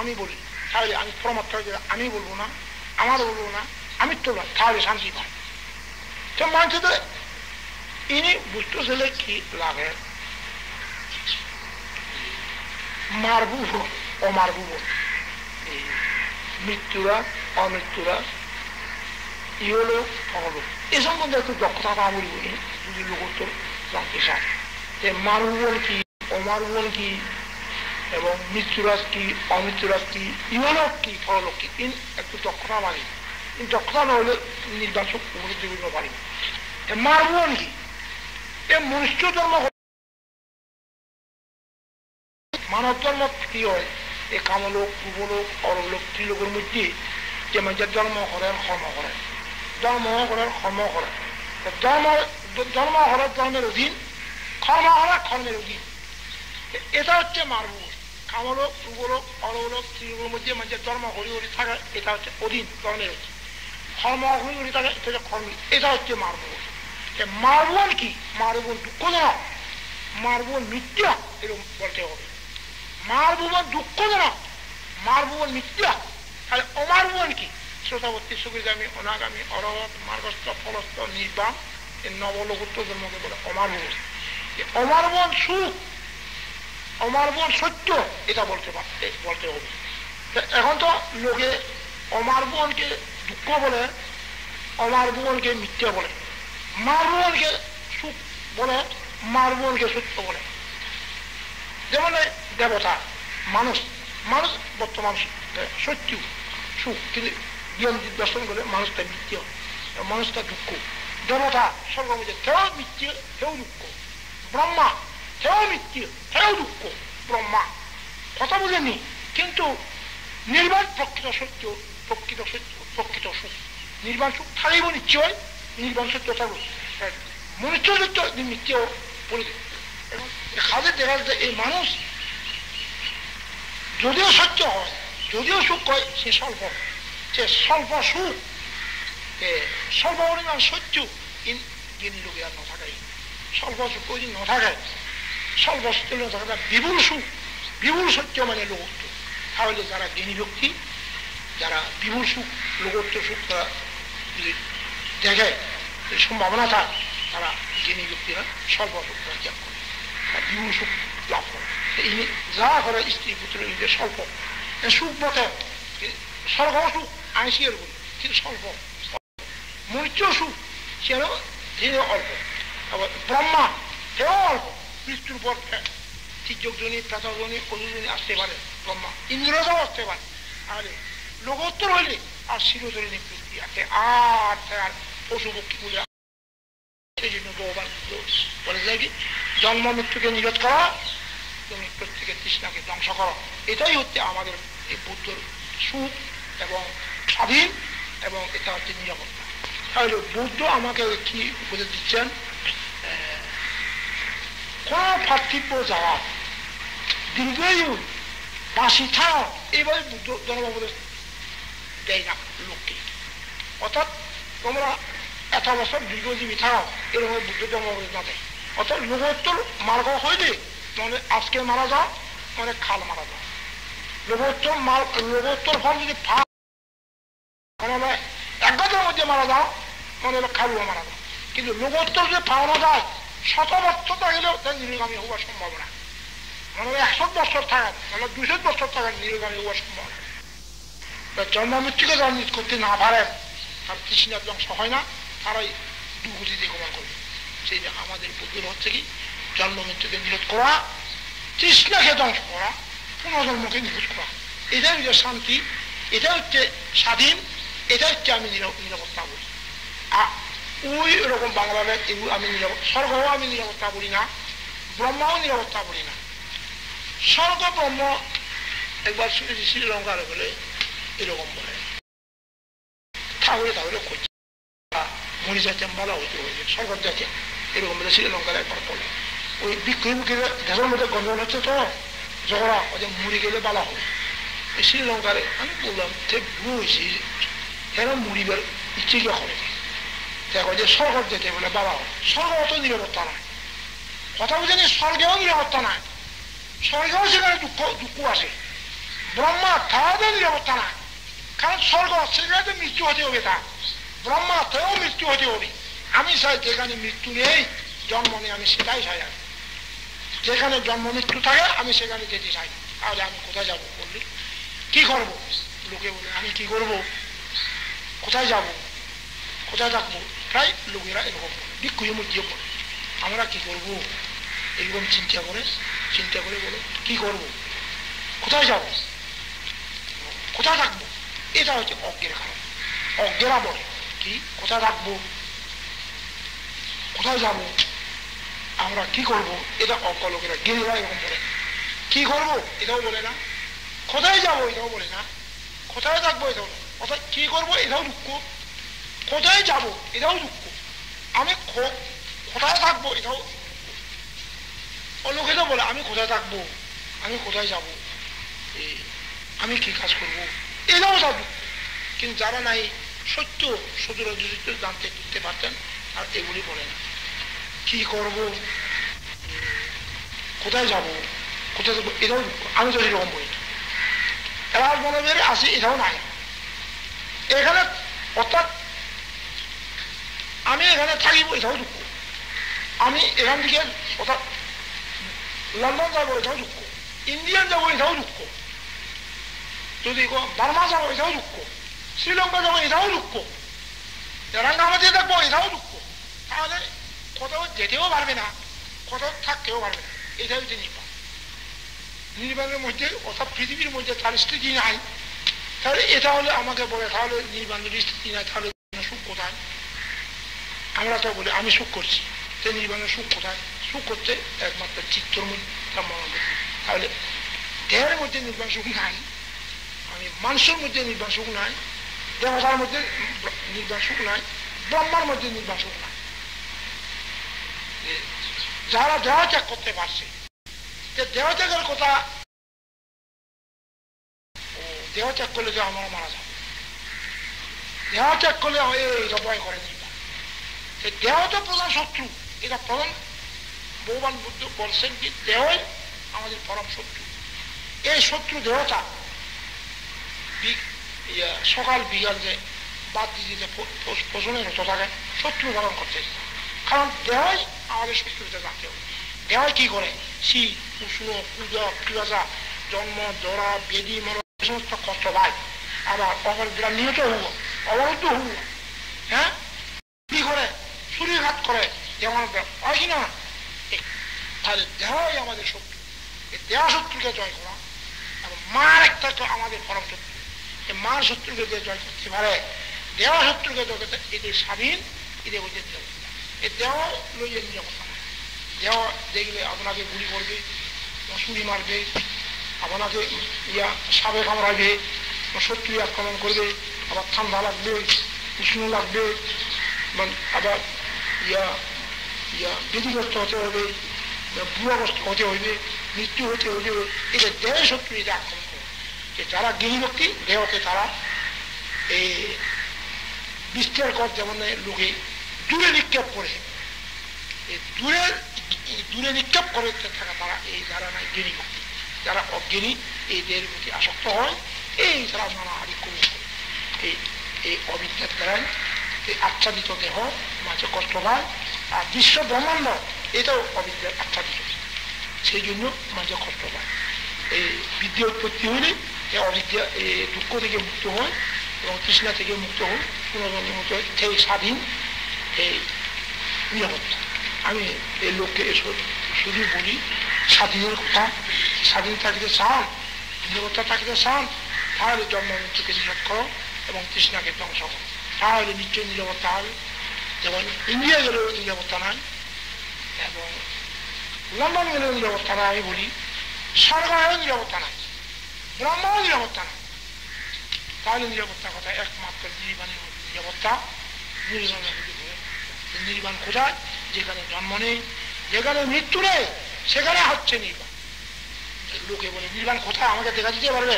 আমি বলি, তাহলে আমি পরমাত্মা হিসেবে আমি বলবো না, আমার বলবো না, আমি তো না, তাহলে শান্তি পাই। তো মানুষ তো ইনি বুঝতে ছেলে কি লাগে, মারবু অমারবু, মৃত্যুরা অমৃত্যুরা, ইহলো অহলো, এ সম্বন্ধে একটু দক্ষতা পাবো বলি যদি লোকোত্তর জানতে চান যে মারুবন কি, অমারুবন কি, এবং মৃত্যুরাজ কি, অমৃত্যুরাজ কি, ইহলোক কি, ফললোক কি, একটু দক্ষতা পারি। দক্ষতা না হলে নির্বাচক উপলব্ধি করতে পারি। মারুবন কি, এ মনুষ্য জন্ম, মানব জন্ম কি হয়, এই কামলোক, পূর্বলোক, অরলোক, ত্রিলোকের মধ্যে যে মানুষের জন্ম করেন, কর্ম করেন, জন্ম করেন, কর্ম করেন, জন্ম করার জন্মের অধীন, কর্ম করা কর্মের অধীন, এটা হচ্ছে মারবুল। কামলোক, পূর্বলোক, অরলোক, ত্রিলোকের মধ্যে মানুষের জন্ম হরি হরি থাকে, এটা হচ্ছে অধীন, জন্মের অধীন, কর্ম হরি হরি থাকে, এটা হচ্ছে কর্ম, এটা হচ্ছে মারবুল। মারবুল কি, মারবুল দুঃখজনক, মারবুল মিথ্যা, এরকম বলতে হবে। মার ভুবন দুঃখজনক, মার ভুবন মিথ্যা। তাহলে অমার ভুবন কি? শ্রোতাবর্তী, সুবিধামী, অনাগামী, অরহত, মার্গস্থ, ফলস্থ, নির্বাণ, এই নবলোকোত্তর জন্মকে বলে অমার ভুবন। অমার ভুবন সুখ, অমার ভুবন সত্য, এটা বলতে হবে। এখন তো লোকে অমার ভুবনকে দুঃখ বলে, অমার ভুবনকে মিথ্যা বলে, মার ভুবনকে সুখ বলে, মার ভুবনকে সত্য বলে। যেমন দেবতা, মানুষ বর্তমান সত্য সুখ, কিন্তু জ্ঞান দর্শন করে মানুষটা মিথ্যা, মানুষটা দুঃখ। দেবতা স্বর্গ মধ্যে সেও মিথ্যা, সেও দুঃখ। ব্রহ্মা সেও মিথ্যা, সেও দুঃখ। ব্রহ্মা কথা বুঝেনি, কিন্তু নির্বাণ প্রকৃত সত্য, প্রকৃত সত্য, প্রকৃত সুখ। নির্বাণ সুখ থাকলেই নিশ্চয় নির্বাণ সত্য থাকবে। মনুষ্য সত্য মিথ্যা বলে খাদের দেখা যাচ্ছে এই মানুষ যদিও সহ্য হয়, যদিও সুখ হয়, সে স্বল্প সুখ, স্বল্প পরিমাণ সহ্য যিনি লোকে আর না থাকাই, স্বল্প সুখ ওই দিন না থাকায়, স্বল্প সহ্য না থাকা বিপুল সুখ, বিপুল সহ্য মানে লোকত্ব। তাহলে যারা জ্ঞানী ব্যক্তি, যারা বিপুল সুখ, লোকত্ব সুখ তারা যদি দেখে সম্ভাবনা থাকে, তারা জ্ঞানী ব্যক্তিরা স্বল্প সুখ ত্যাগ করে, বিপুল সুখ লাভ করে। যা করে স্ত্রী পুত্র নিজের স্বল্প সুখ বটে, স্বর্গ সুখ আইসিয়ার গুণ, কিন্তু স্বল্প। মৃত্যু সুখ সেও ধীরে অল্প। আবার ব্রহ্মা সেও অল্প, মৃত্যুর পর তির্যকজনী, প্রাতজনী, অজুজনী আসতে পারে ব্রহ্মা, ইন্দ্রজাও আসতে পারে। আর লোকোত্তর হইলে আর শিরোজনী পৃথিবী আছে, আর পশু পক্ষী বলে। সেই জন্য ভগবান বলে যায় কি, জন্ম মৃত্যুকে নিরোধ করা, তুমি প্রত্যেকের তৃষ্ণাকে ধ্বংস করো। এটাই হচ্ছে আমাদের এই বুদ্ধর সুখ এবং স্বাধীন, এবং এটা হচ্ছে নিরাপত্তা। তাহলে বুদ্ধ আমাকে কি বুঝে দিচ্ছেন, কোন পার্থিব্য যাওয়া, দীর্ঘায়ু, বাসি থাও, এইভাবে বুদ্ধ জন্মবোধ দেয় না লোককে। অর্থাৎ তোমরা এত বছর দীর্ঘজীবী থাও, এরকম বুদ্ধ জন্মবোধ না দেয়। অর্থাৎ লোকোত্তর মার্গ হইলে মানে আজকে মারা যাও, মানে খাল মারা যাও। লোকোত্তর ফল যদি মানে এক গাছের মধ্যে মারা যাও, মানে খালুয়া মারা যাও। কিন্তু লোকোত্তর যদি পাওয়া যায়, 100 বছর থাকলেও তার নিরুগামী হওয়ার সম্ভাবনা, মানে 100 বছর থাকার, মানে 200 বছর থাকার নিরুগামী হওয়ার সম্ভাবনা। জন্ম মৃত্যুকে যারা নিজ করতে না পারে, তার তৃষ্ণার ধ্বংস হয় না, তারাই দুর্গতিতে গমন করবে। সেই যে আমাদের বুদ্ধি হচ্ছে কি, জন্ম মৃত্যুকে নিরোধ করা, তৃষ্ণাকে ধ্বংস করা, পুনর্জন্মকে নিরোধ করা। এটাই হচ্ছে শান্তি, এটা হচ্ছে স্বাধীন, এটা হচ্ছে আমি নিরাপত্তা বলি। ওই রকম বাংলাদেশ এগুলো আমি স্বর্গও আমি নিরাপত্তা বলি না, ব্রহ্মাও নিরাপত্তা বলি না। স্বর্গ ব্রহ্ম একবার শুনেছি শ্রীলঙ্কার বলে এরকম বলে, তাহলে করছে মরি যাচ্ছেন বলা হইতে হয়েছে, স্বর্গ যাচ্ছেন এরকম বলে শ্রীলঙ্কার একবার বলে। ওই বিক্ষোভীকে দেশের মধ্যে গন্ডগোল হচ্ছে তো, ঝগড়া ওদের মরি গেলে বলা হয়। শ্রীলঙ্কারে আমি বললাম ঠিক বুঝছি, এরা মরিবার ইচ্ছে কি করে দেখো যে স্বর্গ যেতে বলে বাবা, স্বর্গ অত নিরাপত্তা নাই। কথা বুঝেনি, স্বর্গেও নিরাপত্তা নাই, স্বর্গেও সেখানে দুঃখ আছে। ব্রহ্মা তাহাদের নিরাপত্তা নাই, কারণ স্বর্গ সেখানে মৃত্যু হতে হবে, তা ব্রহ্মা তেও মৃত্যু হতে হবে। আমি চাই যেখানে মৃত্যু নেই, জন্ম নেই, আমি সেটাই চাই। যেখানে জন্ম মৃত্যু থাকে আমি সেখানে যেতে চাই। তাহলে আমি কোথায় যাবো বললি, কি করবো? লোকে বলে আমি কি করবো, কোথায় যাব, কোথায় থাকবো? প্রায় লোকেরা এরকম বিক্ষুয়ের মধ্যে পড়ে, আমরা কি করবো এরকম চিন্তা করে বলে কি করব, কোথায় যাব, কোথায় থাকবো? এটা হচ্ছে অজ্ঞের কারণ। অজ্ঞেরা বলে কি কোথায় থাকবো, কোথায় যাব, আমরা কি করব, এটা অজ্ঞ লোকেরা গেলেরা এরকম বলে। কি করব এটাও বলে না, কোথায় যাব এটাও বলে না, কোথায় থাকবো এটাও না। অর্থাৎ কি করবো এটাও দুঃখ, কোথায় যাব এটাও দুঃখ, আমি কোথায় থাকবো এটাও। লোকেরা বলে আমি কোথায় থাকবো, আমি কোথায় যাব, আমি কি কাজ করবো, এটাও সব দুঃখ। কিন্তু যারা নাই সত্য সদর জানতে বুঝতে পারতেন, আর এগুলি বলে না। কি করব, কোথায় যাব, কোথায় যাবো এটাও দুঃখ, আমি তো সেরকম বলি। এরা মনে বেড়ে আসি এটাও নাই এখানে। অর্থাৎ আমি এখানে থাকিব এটাও দুঃখ, আমি এখান থেকে অর্থাৎ লন্ডন যাবো এটাও দুঃখ, ইন্ডিয়ান যাবো এটাও দুঃখ, যদি বার্মা যাবো এটাও দুঃখ, শ্রীলঙ্কা যাবো এটাও দুঃখ, রাঙ্গামাটি থাকবো এটাও দুঃখ। তাহলে কোথাও যেতেও পারবে না, কোথাও থাকতেও পারবে না। এটাই হচ্ছে নির্বাণ। নির্বাণের মধ্যে অর্থাৎ পৃথিবীর মধ্যে তার স্থিতি নাই, তাহলে এটা হলে আমাকে বলে তাহলে নির্বাণের স্থিতি নাই, তাহলে সুখ কোথায়? আমরা তো বলি আমি সুখ করছি, সে নির্বাণের সুখ কোথায়? সুখ করতে একমাত্র চিত্তর মধ্যে মনোযোগ। তাহলে দেহের মধ্যে নির্বাণ সুখ নাই, আমি মানুষের মধ্যে নির্বাণ সুখ নাই, দেবতার মধ্যে নির্বাণ সুখ নাই, ব্রহ্মার মধ্যে নির্বাণ সুখ নাই। যারা দেহ ত্যাগ করতে পারছে, দেহ ত্যাগের কথা, দেহ ত্যাগ করলে যে আমরা মারা যাবো, দেহ ত্যাগ করলে এইটা ভয় করে নিবা। দেহ তো প্রধান শত্রু, এটা প্রধান। ভগবান বুদ্ধ বলছেন কি দেহই আমাদের পরম শত্রু। এই শত্রু দেহটা সকাল বিকাল যে বাদ দিয়ে যে পোষণের হতো থাকে শত্রু ধারণ করতে, কারণ দেহই আমাদের শত্রুতে রাখতে হবে। দেহ কি করে? শীত, উষ্ণ, পূজা, পিয়াসা, জন্ম, জরা, বেদি, মরণ, এই সমস্ত কষ্ট পায়। আবার অপরাধীরা নিহত হব, অবরুদ্ধ হব, হ্যাঁ, কি করে? ছুরিঘাত করে, যেমন হয় কিনা? তাহলে দেহই আমাদের শত্রু। এই দেহ শত্রুকে জয় করা এবং মার একটা তো আমাদের পরম শত্রু। এই মার শত্রুকে যে জয় করতে পারে, দেহ শত্রুকে জয় করতে, এটি স্বাধীন, এটি ওই নিরাপত্তা। এই দেহ লইয়ে নিরাপত্তা না। দেহ দেখলে আপনাকে গুলি করবে, ছুরি মারবে, আপনাকে সাপে কামড়াবে, শত্রু আক্রমণ করবে, আবার ঠান্ডা লাগবে, উষ্ণ লাগবে, আবার বিধিগ্রস্ত হতে হবে, বুড়াগ্রস্ত হতে হইবে, মৃত্যু হতে হইবে। এটা দেহ শত্রু এটা আক্রমণ করে। যারা জ্ঞানী ব্যক্তি দেহকে তারা এই বিস্তার কর, যেমন লোকে দূরে নিক্ষেপ করে, দূরে নিক্ষেপ করে থাকা তারা এই যারা নাই জ্ঞানী ব্যক্তি। যারা অজ্ঞানী এই দেহের প্রতি আসক্ত হয়, এই তারা নানা আদি করে এই অবিদ্যার দ্বারাই এই আচ্ছাদিত দেহ মাঝে কষ্ট পায়। আর বিশ্ব ব্রহ্মাণ্ড এটাও অবিদ্যার আচ্ছাদিত, সেই জন্য মাঝে কষ্ট পায়। এই বিদ্যা উৎপত্তি হইলে এই অবিদ্যা এই দুঃখ থেকে মুক্ত হয় এবং তৃষ্ণা থেকে মুক্ত হয়, পুনর্জন্মের মুক্ত হয়, সেই স্বাধীন এই নিরাপত্তা। আমি এই লোককে শুধু বলি স্বাধীনের কথা। স্বাধীন থাকিতে চান, নিরাপত্তা থাকিতে চান, তাহলে জন্ম মৃত্যুকে নিষেধ করো এবং তৃষ্ণাকে ধ্বংস করো, তাহলে নিশ্চয়ই নিরাপত্তা হবে। যেমন ইন্ডিয়া গেলেও নিরাপত্তা নাই এবং লন্ডন গেলেও নিরাপত্তা নাই, আমি বলি সরকারেও নিরাপত্তা নাই, ব্রহ্মও নিরাপত্তা নাই। তাহলে নিরাপত্তার কথা একমাত্র নির্বাণের নিরাপত্তা। নির্বাণ কোথায়? যেখানে জন্ম নেই, যেখানে মৃত্যু নেই, সেখানে হচ্ছে নির্বাণ। লোকে বলে নির্বাণ কোথায়, আমাকে দেখা দিতে পারবে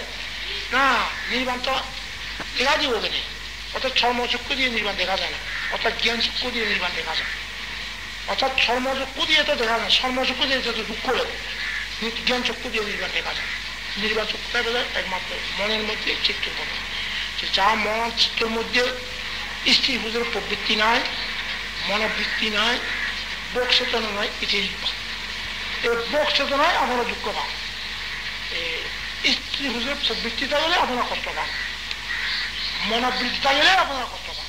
না? নির্বাণ তো দেখা দিব কেন? অর্থাৎ ধর্মচক্ষু দিয়ে নির্বাণ দেখা যায় না, অর্থাৎ জ্ঞান চক্ষু দিয়ে নির্বাণ দেখা যায়, অর্থাৎ ধর্মচক্ষু দিয়ে তো দেখা যায়, ধর্মচক্ষু দিয়ে তো দুঃখ লাগে, জ্ঞান চক্ষু দিয়ে নির্বাণ দেখা যায়। নির্বাণ চক্ষুটা বলে একমাত্র মনের মধ্যে চিত্তের মধ্যে, যা মন চিত্তের মধ্যে স্ত্রী পুজোর প্রবৃত্তি নাই, মনোবৃত্তি নাই, বোক চেতনা নাই, এটি নির্বাণ। এই বোক চেতনায় আপনারা দুঃখ পান, স্ত্রী পুজোর প্রবৃত্তিটা গেলে আপনারা কষ্ট পান, মনোবৃত্তিটা গেলে আপনারা কষ্ট পান।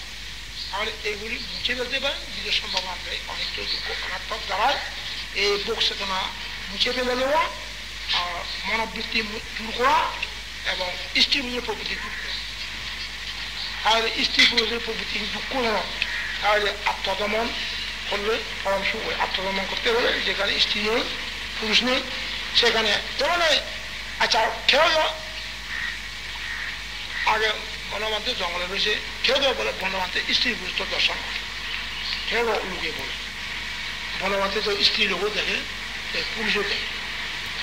তাহলে এইগুলি মুছে ফেলতে পারেন, নিজের সম্ভাবনা অনেক দুঃখ অনাত্মক দ্বারায় এই বোক চেতনা মুছে ফেলে দেওয়া, মনোবৃত্তি দূর করা এবং স্ত্রী পুজোর প্রবৃত্তি দূর করা। তাহলে স্ত্রী পুরুষের প্রবৃত্তি দুঃখ নেওয়া, তাহলে আত্মদমন করলে পরম সুখ হয়। আত্মদমন করতে হলে যেখানে স্ত্রী নেই, পুরুষ নেই, সেখানে যেমন আচ্ছা খেয়ে আগে বনবান্তে জঙ্গলে রয়েছে, খেয়ে বলে বনবান্তে স্ত্রী পুরুষ তো দর্শন করে, খেয়ে লুকে বলে বনবান্তে তো স্ত্রী লোকও দেখে, পুরুষও দেখে।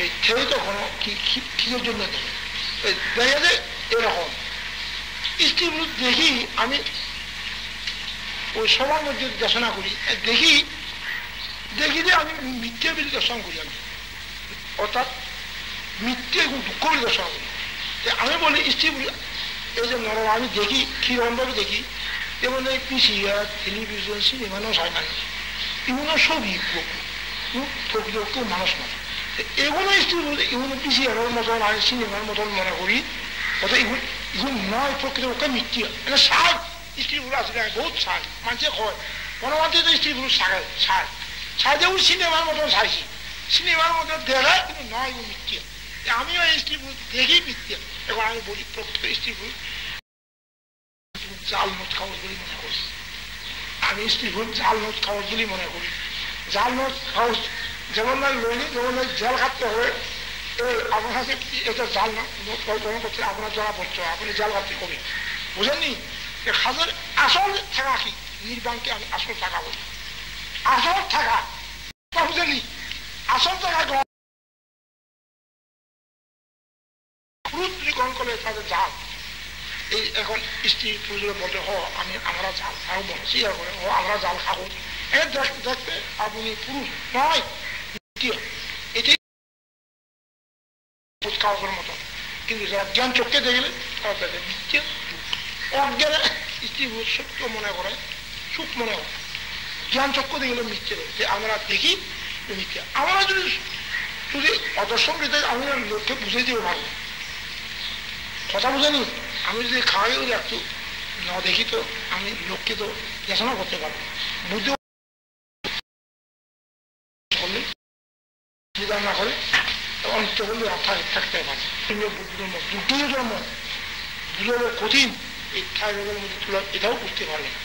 এই খেয়ে তো কোনো কিসের জন্য দেখে? দেখে যে এরকম স্ত্রী পুরুষ দেখি আমি ওই সবার মধ্যে দর্শনা করি, দেখি যে আমি মিথ্যে বলে দর্শন করি, আমি অর্থাৎ মিথ্যে এবং দুঃখ বলে দর্শন করি। আমি বলি স্ত্রী বলি এই যে নরম আমি দেখি কিরকমভাবে দেখি, যেমন এই পিসিআর, টেলিভিশন, সিনেমানো হয় না, এগুলো সবই প্রকৃত মানুষ মতো। এগুলো স্ত্রী বলতে এগুলো পিসিআরের মতন আর সিনেমার মতন মনে করি, অর্থাৎ এগুলো নয় প্রকৃত মিথ্যে, এটা সাজ। স্ত্রী পুরুষ আসলে বহুত সাজ মানুষে কয়, মনোমান্তে তো স্ত্রী পুরুষ সাজ সাজেও সিনেমার মতন সাইছি, সিনেমার মতন দেখায় কিন্তু নয় মিথ্যে। আমিও স্ত্রী পুরুষ দেখি মিথ্যে। এখন আমি বলি প্রকৃত স্ত্রী পুরুষ জাল নোট খাওয়ার বলে মনে করি, আমি স্ত্রী পুরুষ জাল নোট খাওয়ার বলে মনে করি। জাল নোট খাওয়া যেমন না লইলে যেমন জল খাটতে হবে, আপনার কাছে এটা জাল নোট গ্রহণ করতে আপনার যারা বলছো আপনি জাল খাটতে কবি বুঝেননি? খাজের আসল থাকা কি? নির্বাণকে আমি আসল থাকা বলি। আসল থাকা বুঝেনি আসল জায়গায় পুরুষ গ্রহণ করলে তাদের জাল এই এখন স্ত্রী পুরুষরা বলতে আমরা জাল খাবো বলছি আমরা জাল খাবো দেখতে আপনি পুরুষ নয় এটাই খাওয়ার মতো কিন্তু যারা জ্ঞান চোখে দেখলে তারা তাদের মিথ্যে অজ্ঞানে স্ত্রী পুরুষ সত্য মনে করে সুখ মনে করে জ্ঞান চক্ষু দেখলে মিথ্যে যে আমরা দেখি মিথ্যে আমরা যদি অদর্শন দিতে আমি লোককে বুঝে দিতে পারবো কথা বুঝেনি আমি যদি খাওয়াইও একটু না দেখি তো আমি লোককে তো দেখানো করতে পারবো বুঝতে করলে বিধান না করে অনিত্য করলে থাকতে পারে বুদ্ধির জন্ম বুঝলে কঠিন এই ঠাইয়ের মধ্যে তুলে এটাও বুঝতে পারবে না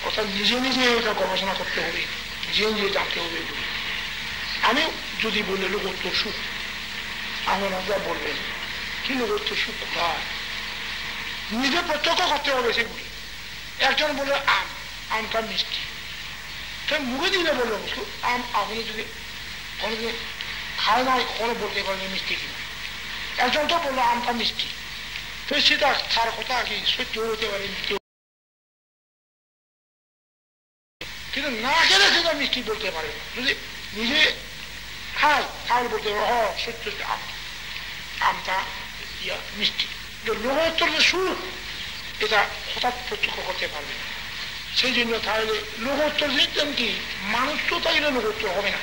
অর্থাৎ নিজে নিজে এটা গবেষণা করতে হবে নিজে নিজে জানতে হবে আমি যদি বলি লোকোত্তর সুখ আমার রাজা বলবেন কি লোকোত্তর সুখ কোথায় নিজে প্রত্যক্ষ করতে হবে সেগুলি একজন বললো আমটা মিষ্টি মুখে দিলে বললো আম আপনি যদি কোনোদিন খায় না কখনো বলতে পারেন মিষ্টি কিনা একজন তো বললো আমটা মিষ্টি তো সেটা তার কথা কি সহ্য হতে পারে কিন্তু না গেলে সেটা মিষ্টি বলতে পারে যদি নিজে খায় তাহলে বলতে পারে সত্য আমটা মিষ্টি লোকোত্তর যে সুর এটা হঠাৎ প্রত্যক্ষ করতে পারবে না সেই জন্য তাহলে লোকোত্তর জিনিসটান কি মানুষ তো তাইলে লোকোত্তর হবে না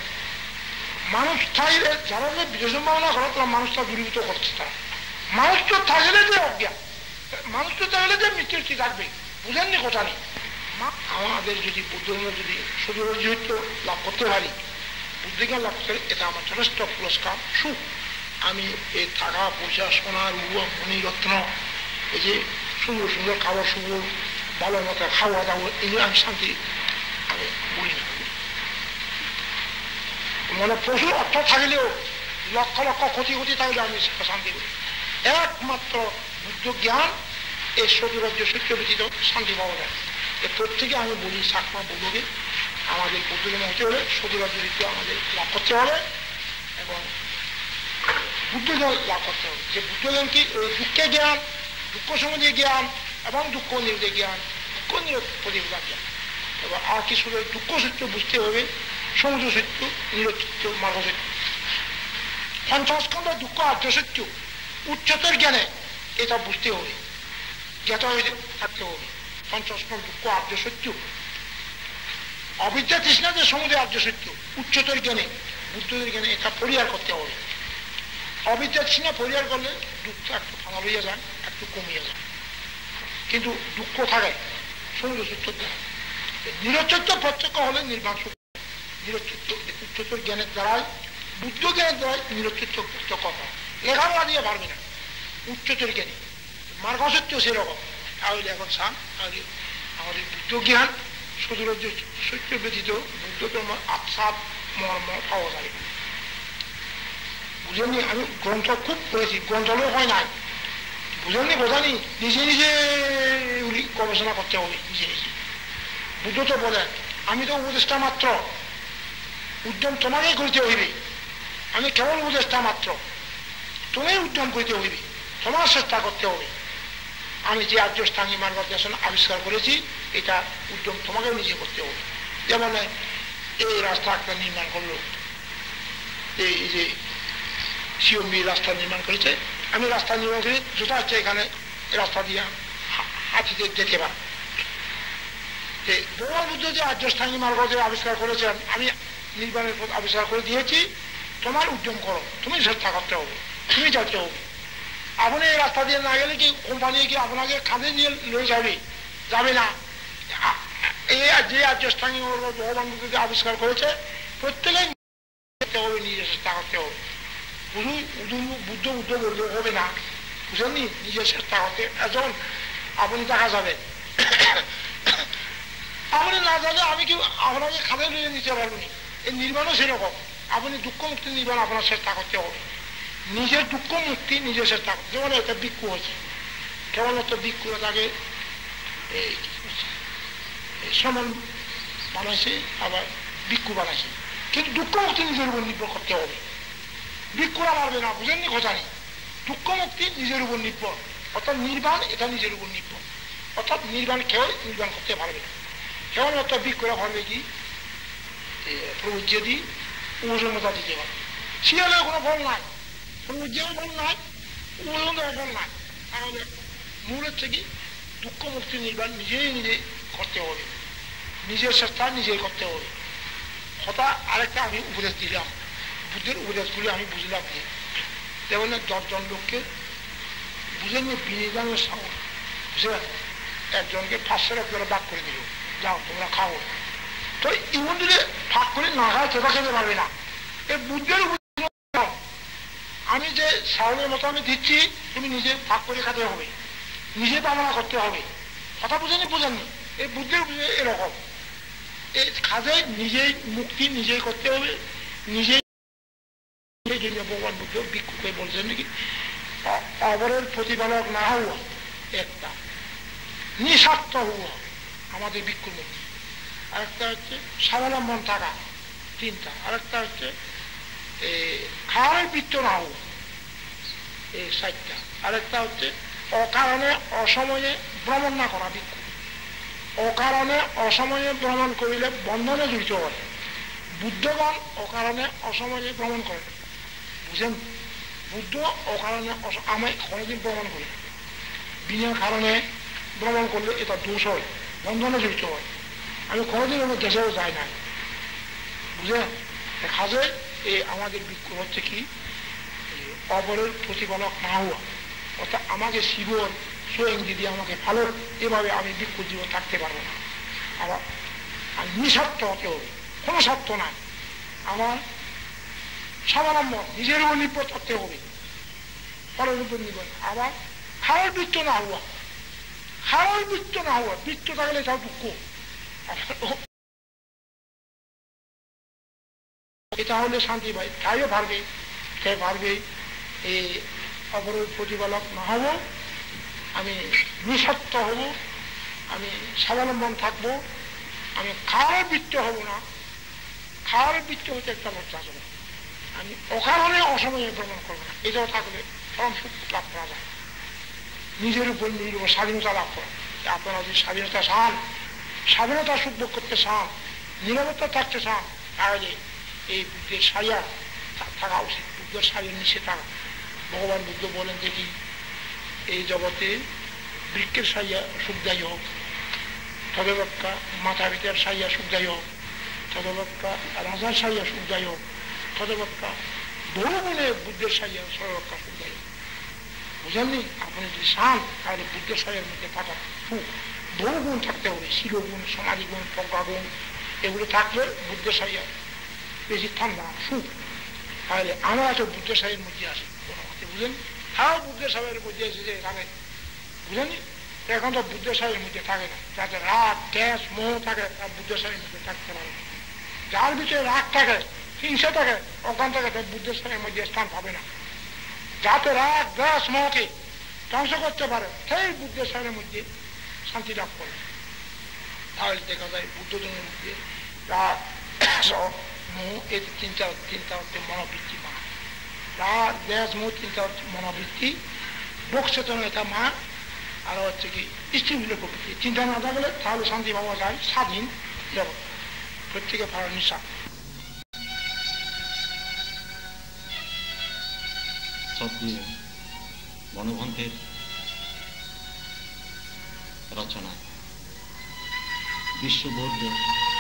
মানুষ থাকলে যারা যে বিদেশ ভাবনা করে তারা মানুষটা দূরীভূত করছে তারা মানুষ তো থাকলে যে অজ্ঞান মানুষ তো থাকলে যে মৃত্যুটি থাকবে বুঝেননি কথা নেই আমাদের যদি বুদ্ধজ্ঞান যদি শুধু যেহেতু লাভ করতে পারি বুদ্ধিজ্ঞান লাভ করতে এটা আমার যথেষ্ট পুরস্কার সুখ আমি এই টাকা পয়সা সোনা রূপা মণি রত্ন এই যে সুন্দর সুন্দর খাবার সুন্দর ভালো মতো খাওয়া দাওয়া এগুলো আমি শান্তি আমি বলি না মানে প্রচুর অর্থ থাকলেও লক্ষ লক্ষ কোটি কোটি থাকলে আমি শান্তি করি একমাত্র বুদ্ধ জ্ঞান এই সদুরাজ্য সূত্র ব্যতীত শান্তি পাওয়া যায় এর প্রত্যেকে আমি বলি সাকমা বলবে আমাদের বুদ্ধজ্ঞান হতে হলে সদুরাজ্য সূত্র আমাদের লাভ করতে হবে এবং বুদ্ধজ্ঞান লাভ করতে হবে যে বুদ্ধজ্ঞান কি দুঃখের জ্ঞান দুঃখ সম্বন্ধে জ্ঞান এবং দুঃখ নিরোধে জ্ঞান দুঃখ নিরোধ প্রতিবাদ জ্ঞান এবার আর কিছু দুঃখ সূত্র বুঝতে হবে সমুদ্র সত্য নিরোধ সত্য মার্গ সত্য পঞ্চস্কন্ধ দুঃখ আর্য সত্য উচ্চতর জ্ঞানে এটা বুঝতে হবে জ্ঞাত হয়ে থাকতে হবে পঞ্চস্কন্ধ দুঃখ আর্য সত্য অবিদ্যা তৃষ্ণা যে সমুদ্রে আর্য সত্য উচ্চতর জ্ঞানে বুদ্ধদের জ্ঞানে এটা পরিহার করতে হবে অবিদ্যা তৃষ্ণা পরিহার করলে দুঃখ একটু ফাঁকা হইয়া যায় একটু কমিয়ে যায় কিন্তু দুঃখ থাকে সমুদ্র সত্য নিরচত্য প্রত্যক্ষ হলে নির্বাণ নিরচিত্ত উচ্চতর জ্ঞানের দ্বারাই বুদ্ধ জ্ঞানের দ্বারাই নিরচিত্ত প্রত্যক্ষ হয় লেখাপড়া দিয়ে পারবে না উচ্চতর জ্ঞানী মার্গসত্য সেরকম তাহলে এখন সাম আমাদের বুদ্ধ জ্ঞান সদুরাজ্য সত্য ব্যতীত বুদ্ধ ধর্ম আত্মাত মর্ম পাওয়া যাবে বুঝেননি আমি গ্রন্থ খুব পড়েছি গ্রন্থলেও হয় নাই বুঝেননি বোঝানি নিজে নিজে গবেষণা করতে হবে নিজে নিজে বুদ্ধ তো বলেন আমি তো উপদেষ্টা মাত্র উদ্যম তোমাকেই করিতে হইবে আমি কেবল উপদেষ্টা মাত্র তুমি উদ্যম করিতে হইবে তোমার চেষ্টা করতে হবে আমি যে আর্যস্থানী মার্গ দর্শন আবিষ্কার করেছি এটা উদ্যম তোমাকে নিজে করতে হবে যেমন এই রাস্তা একটা নির্মাণ করলো এই যে সিওমি রাস্তা নির্মাণ করেছে আমি রাস্তা নির্মাণ করি জুতা হচ্ছে এখানে রাস্তা দিয়ে হাতিতে যেতে পার ভগবান বুদ্ধ যে আর্যস্থানী মার্গ যে আবিষ্কার করেছেন আমি নির্মাণের পথ আবিষ্কার করে দিয়েছি তোমার উদ্যম করো তুমি চেষ্টা করতে হবে তুমি যেতে হবে আপনি এই রাস্তা দিয়ে না গেলে কি কোম্পানি কি আপনাকে কাঁধে নিয়ে লয়ে যাবে না এই যে আর্যস্থানী ভগবান বুদ্ধ যে আবিষ্কার করেছে প্রত্যেকে হবে নিজে চেষ্টা করতে হবে বুদ্ধ বুদ্ধ বললে হবে না বুঝলেননি নিজের চেষ্টা করতে এখন আপনি দেখা যাবেন আপনি না জানে আমি কি আপনাকে খাদে নিয়ে নিতে পারবো না এই নির্মাণও সেরকম আপনি দুঃখ মুক্তি নির্মাণ আপনার চেষ্টা করতে হবে নিজের দুঃখ মুক্তি নিজের চেষ্টা করতে যেমন একটা ভিক্ষু হয়েছে কেমন একটা ভিক্ষু তাকে সমান বানাইছে আবার ভিক্ষু বানাইছে কিন্তু দুঃখ মুক্তি নিজের উপর নির্ভর করতে হবে, ভিক্ষুরা পারবে না, বুঝেননি কথা নেই। দুঃখ মুক্তি নিজের উপর নির্ভর, অর্থাৎ নির্বাণ এটা নিজের উপর নির্ভর, অর্থাৎ নির্বাণ কেউ নির্বাণ করতে পারবে না। কেমন একটা ভিক্ষুরা পারবে কি প্রভু যদি ওজনতা দিতে পারে, শিয়ালের কোনো ফল নাই, প্রভুজ্যের ফল নাই, ওজন দেওয়ার ফল নাই। তাহলে মূল হচ্ছে কি দুঃখ মুক্তি নির্বাণ নিজেই নিজে করতে হবে, নিজের চেষ্টা নিজেই করতে হবে। কথা আরেকটা আমি উপদেশ দিলাম, বুদ্ধের উপদেশগুলি আমি বুঝলাম কি যেমন 10 জন লোককে বুঝেন বিনির্বাণের সাহস, বুঝলেন, একজনকে 500 টাকা করে ভাগ করে দিল, যাও তোমরা খাও। তো ইমন দিলে ভাগ করে না খায় সেটা খেতে পারবে না। এই বুদ্ধের আমি যে সাউলের মতো আমি দিচ্ছি, তুমি নিজে ভাগ করে খেতে হবে, নিজে পালনা করতে হবে। কথা বুঝেনি বোঝেননি, এই বুদ্ধের বুঝে এরকম। এই কাজে নিজেই মুক্তি নিজেই করতে হবে, নিজেই। ভগবান বুদ্ধ ভিক্ষুকে বলছেন নাকি অপরের প্রতিপালক না হওয়া একটা, নিঃস্বার্থ হওয়া আমাদের ভিক্ষুর মধ্যে। আরেকটা হচ্ছে স্বাবলম্বন থাকা, 3টা। আরেকটা হচ্ছে খাওয়ার বৃত্ত না হওয়া, এই 4টা। আরেকটা হচ্ছে অকারণে অসময়ে ভ্রমণ না করা ভিক্ষু। অকারণে অসময়ে ভ্রমণ করিলে বন্ধনে জড়িত হয়। বুদ্ধগণ অকারণে অসময়ে ভ্রমণ করে, বুঝেন, বুদ্ধ অকারণে আমি কোনোদিন ভ্রমণ করি, বিনা কারণে ভ্রমণ করলে এটা দোষ হয়, বন্ধনে জড়িত হয়। আমি কোনোদিন আমার দেশেও যাই না, বুঝলেন। কাজে এই আমাদের ভিক্ষু হচ্ছে কি অপরের প্রতিপালক না হওয়া, অর্থাৎ আমাকে শিবর স্বয়ং দিদি আমাকে ভালো, এভাবে আমি ভিক্ষু জীবন থাকতে পারবো না। আবার নিঃস্বার্থ হতে হবে, কোনো স্বার্থ নাই। আমার স্বাবলম্বন নিজের উপর নির্ভর করতে হবে, পরের উপর নির্ভর। আবার খাওয়ার বৃত্ত না হওয়া, খাওয়ার বৃত্ত না হওয়া, বৃত্ত থাকলে তাও দুঃখ। এটা হলে শান্তি পাই, তাইও পারবে, সে পারবে এই অপরের প্রতিপালক না হব, আমি নিঃস্বার্থ হব, আমি স্বাবলম্বন থাকবো, আমি খাওয়ার বৃত্ত হব না। খাওয়ার বৃত্ত হচ্ছে একটা লজ্জা ছিল, আমি অকারণে অসময়ে ভ্রমণ করবো না। এটাও থাকলে পরম সুখ লাভ করা যায়, নিজের উপর নির্ভর স্বাধীনতা লাভ করা। আপনারা যদি স্বাধীনতা চান, স্বাধীনতা সুখ ভোগ করতে চান, নিরাপত্তা থাকতে চান, তাহলে এই বুদ্ধের সাইয়া থাকা উচিত, বুদ্ধের সাইয়ের নিচে থাকা। ভগবান বুদ্ধ বলেন দেখি এই জগতে বৃক্ষের সাইয়া সুখদায়ী হোক, তদবক্কা মাথা পিতার সাইয়া সুখদায়ী হোক, তদবক্কা রাজার সাইয়া সুখদায়ী হোক, তদবক্কা বহু গুণে বুদ্ধের সাইয়া সর্বক্কা সুখদায়ী হোক। বুঝেননি? আপনি যদি চান তাহলে বুদ্ধের সাইয়ের মধ্যে থাকা সুখ বহু গুণ থাকতে হবে, শিরগুণ, সমাধি গুণ, প্রজ্ঞাগুণ, এগুলো থাকলে বুদ্ধের সাইয়া বেশি ঠান্ডা সুখ। তাহলে আমরা তো বুদ্ধের সাইয়ের মধ্যে আসি কোনো মতে, বুঝেন? তাও বুদ্ধের সাইয়ের মধ্যে এসেছে থাকে, বুঝেনি? এখন তো বুদ্ধের সাইয়ের মধ্যে থাকে না। যাতে রাগ, গ্যাস, মোহ থাকে তার বুদ্ধের সাইয়ের মধ্যে থাকতে পারে। যার ভিতরে রাগ থাকে, হিংসা থাকে, অজ্ঞান থাকে, তার বুদ্ধের সাইয়ের মধ্যে স্থান পাবে না। যাতে রাগ, গ্যাস, মোহকে ধ্বংস করতে পারে সেই বুদ্ধের সাইয়ের মধ্যে শান্তি লাভ করে। তাহলে দেখা যায় বুদ্ধজনের মধ্যে রাগ, মোহ, এই তিনটা হচ্ছে মনোবৃত্তি মা। রাগ, গ্যাস, মোহ তিনটা হচ্ছে মনোবৃত্তি। ভোগ চেতনা এটা মা, আর হচ্ছে কি স্ত্রীমূল্য প্রকৃতি। চিন্তা না থাকলে তাহলে শান্তি পাওয়া যায়, স্বাধীন জগৎ, প্রত্যেকে ভালো নিঃশ্বাস। মনোগ্রন্থের রচনা বিশ্ববৌদ্ধ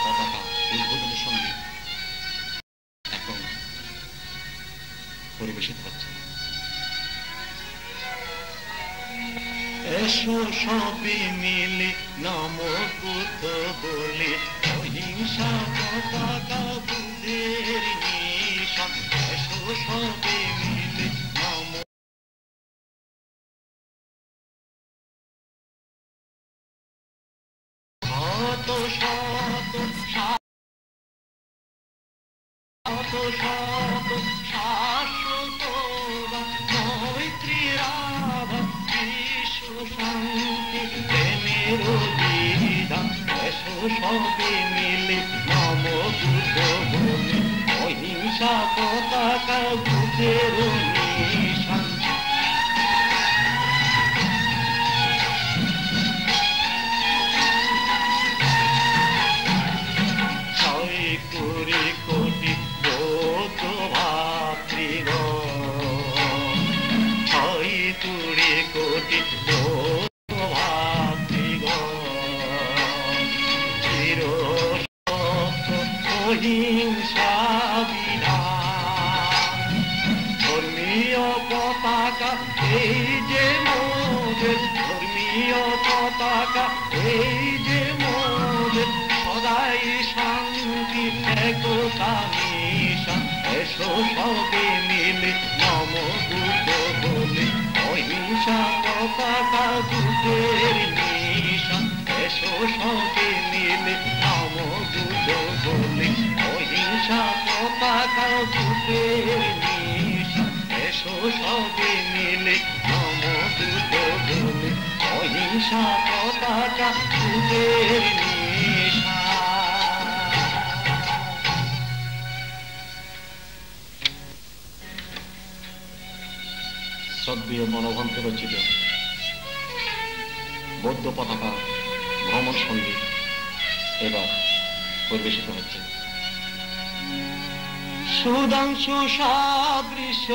পতাকা উদ্বোধনের সঙ্গে এখন পরিবেশিত হচ্ছে। এসো সবে মিলে নম বুদ্ধ বলে, অহিংসা পতাকা বুদ্ধের নিশান। এসো সবে মিলে নম শত শত শত শত শাশ্বত মৈত্রীর আভা, বিশ্ব শান্তি প্রেমের বিধান। এসো সবে মিলে নম বুদ্ধ বলে, অহিংসা পতাকা বুকের নিশান। ছয় কোটি কোটি বৌদ্ধ ভাতৃগণ, ছয় কোটি কোটি বৌদ্ধ ভাতৃগণ, চির অহিংসা বিধান। ধর্মীয় পতাকা এই যে মোদের, ধর্মীয় পতাকা এই যে মোদের, সদাই শান্তি একতা নিশান। এসো সবে মিলে নম বুদ্ধ বলে, অহিংসা পতাকা বুদ্ধের নিশান। এসো সবে মিলে নম বুদ্ধ বলে, অহিংসা পতাকা বুদ্ধের নিশান। এসো সবে মিলে নম বুদ্ধ বলে, অহিংসা পতাকা বুদ্ধের নিশান। শ্রদ্ধেয় মনোভন্তে রচিত বৌদ্ধ পতাকা ভ্রমণ সঙ্গীত এবার পরিবেশিত হচ্ছে। সুধাংশু সাদৃশ্য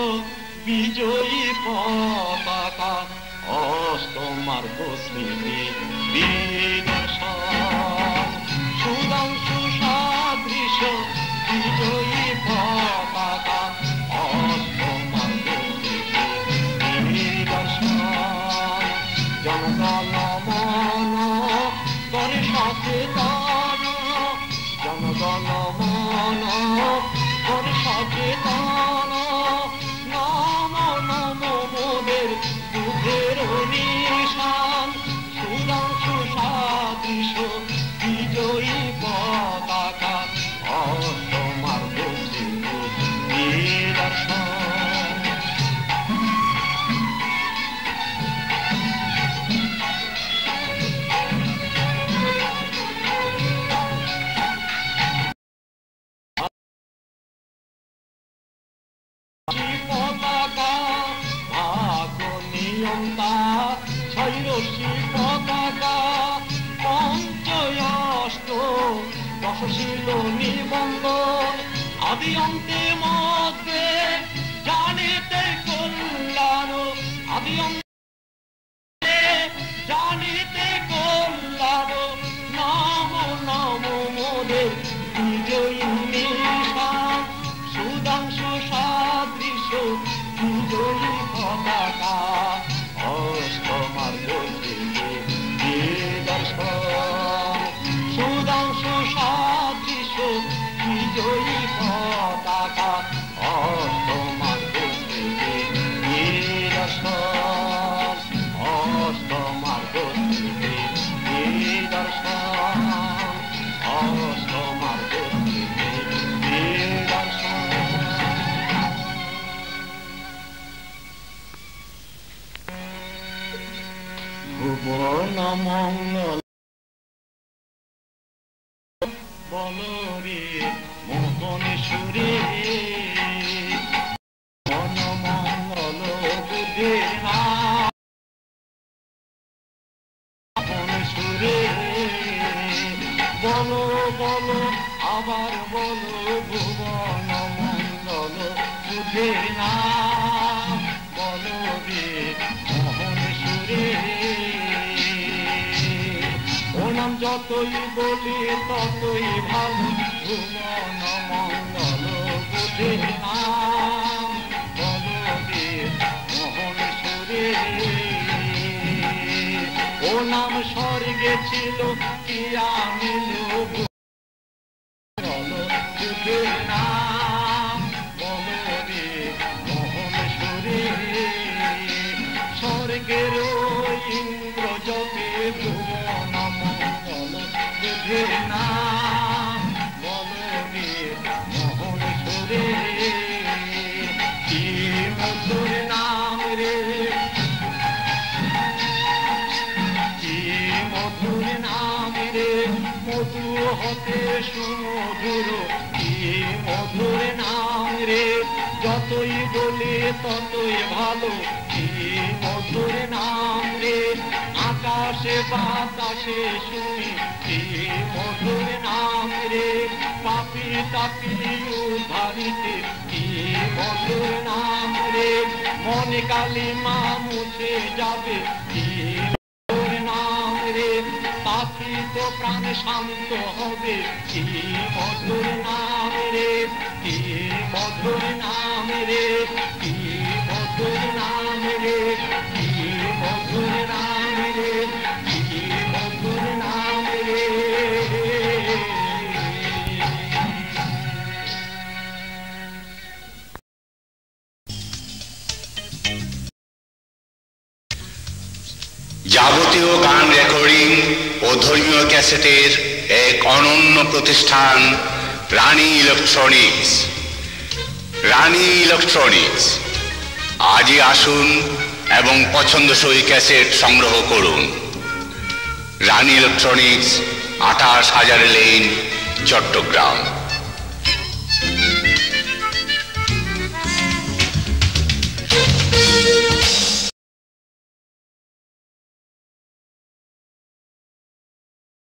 বিজয়ী পতাকা, অষ্টমার্গ স্মৃতি বিদর্শন। সুধাংশু সাদৃশ্য বিজয়ী পতাকা, অষ্টমার্গ স্মৃতি বিদর্শন। জনগণ মন করে সচেতন, জনগণ মন করে সচেতন। নম নম মোদের বুদ্ধের নিশান। সুধাংশু সাদৃশ্য বিজয়ী পতাকা, অষ্টমার্গ স্মৃতি নিদর্শন। পতাকা ভাগ্য নিয়ন্তা, ছয়রশ্মি পতাকা পঞ্চয়ষ্ট দশশীল নিবন্ধন। আদি অন্তে মধ্যে জানিতে কল্যাণ, আদি অন্তে জানিতে কল্যাণ। নম নম মোদের বিজয়ী নিশান। সুধাংশু সাদৃশ্য বিজয়ী পতাকা, অষ্টমার্গ স্মৃতি নিদর্শন। সুধাংশু সাদৃশ্য বিজয়ী পতাকা, অষ্টমার্গ স্মৃতি নিদর্শন। অষ্টমার্গ স্মৃতি নিদর্শন, অষ্টমার্গ স্মৃতি নিদর্শন। ভুবন মঙ্গল বলরে মোহন সুরে, মন মঙ্গল বুদ্ধের নাম সুরে। বলো বলো আবার বলো, ভুবন মঙ্গল বুদ্ধের নাম। বলো রে মোহন সুরে, ও নাম যতই বলি ততই ভালো। ভুবন মঙ্গল বুদ্ধের নাম। বলো রে মোহন সুরে, ও নাম স্বর্গে ছিল কি আমিল বুদ্ধের নাম। বলো রে মোহন সুরে, স্বর্গের ইন্দ্র জপে ভুবন মঙ্গল বুদ্ধের নাম। বলো রে মোহন সুরে, কি মধুর নাম রে, কি মধুর নাম রে, মধু হতে সুমধুর। কি মধুর নাম হলে ততই ভালো, কি মধুর নাম রে। আকাশে বাতাসে শুনি কি মধুর নাম রে। পাপি তাপি উদ্ধারিতে কি মধুর নাম রে। মনে কালিমা মুছে যাবে কি মধুর নাম রে। পাপি তো প্রাণ শান্ত হবে কি মধুর নাম রে। কি মধুর নাম রে, কি মধুর নাম রে, কি মধুর নাম রে, কি মধুর নাম রে। যাবতীয় গান রেকর্ডিং ও ধর্মীয় ক্যাসেটের এক অনন্য প্রতিষ্ঠান রানী ইলেকট্রনিক্স। রানী ইলেকট্রনিক্স, আজই আসুন এবং পছন্দসই ক্যাসেট সংগ্রহ করুন। রানী ইলেকট্রনিক্স, 28,000 লেন, চট্টগ্রাম।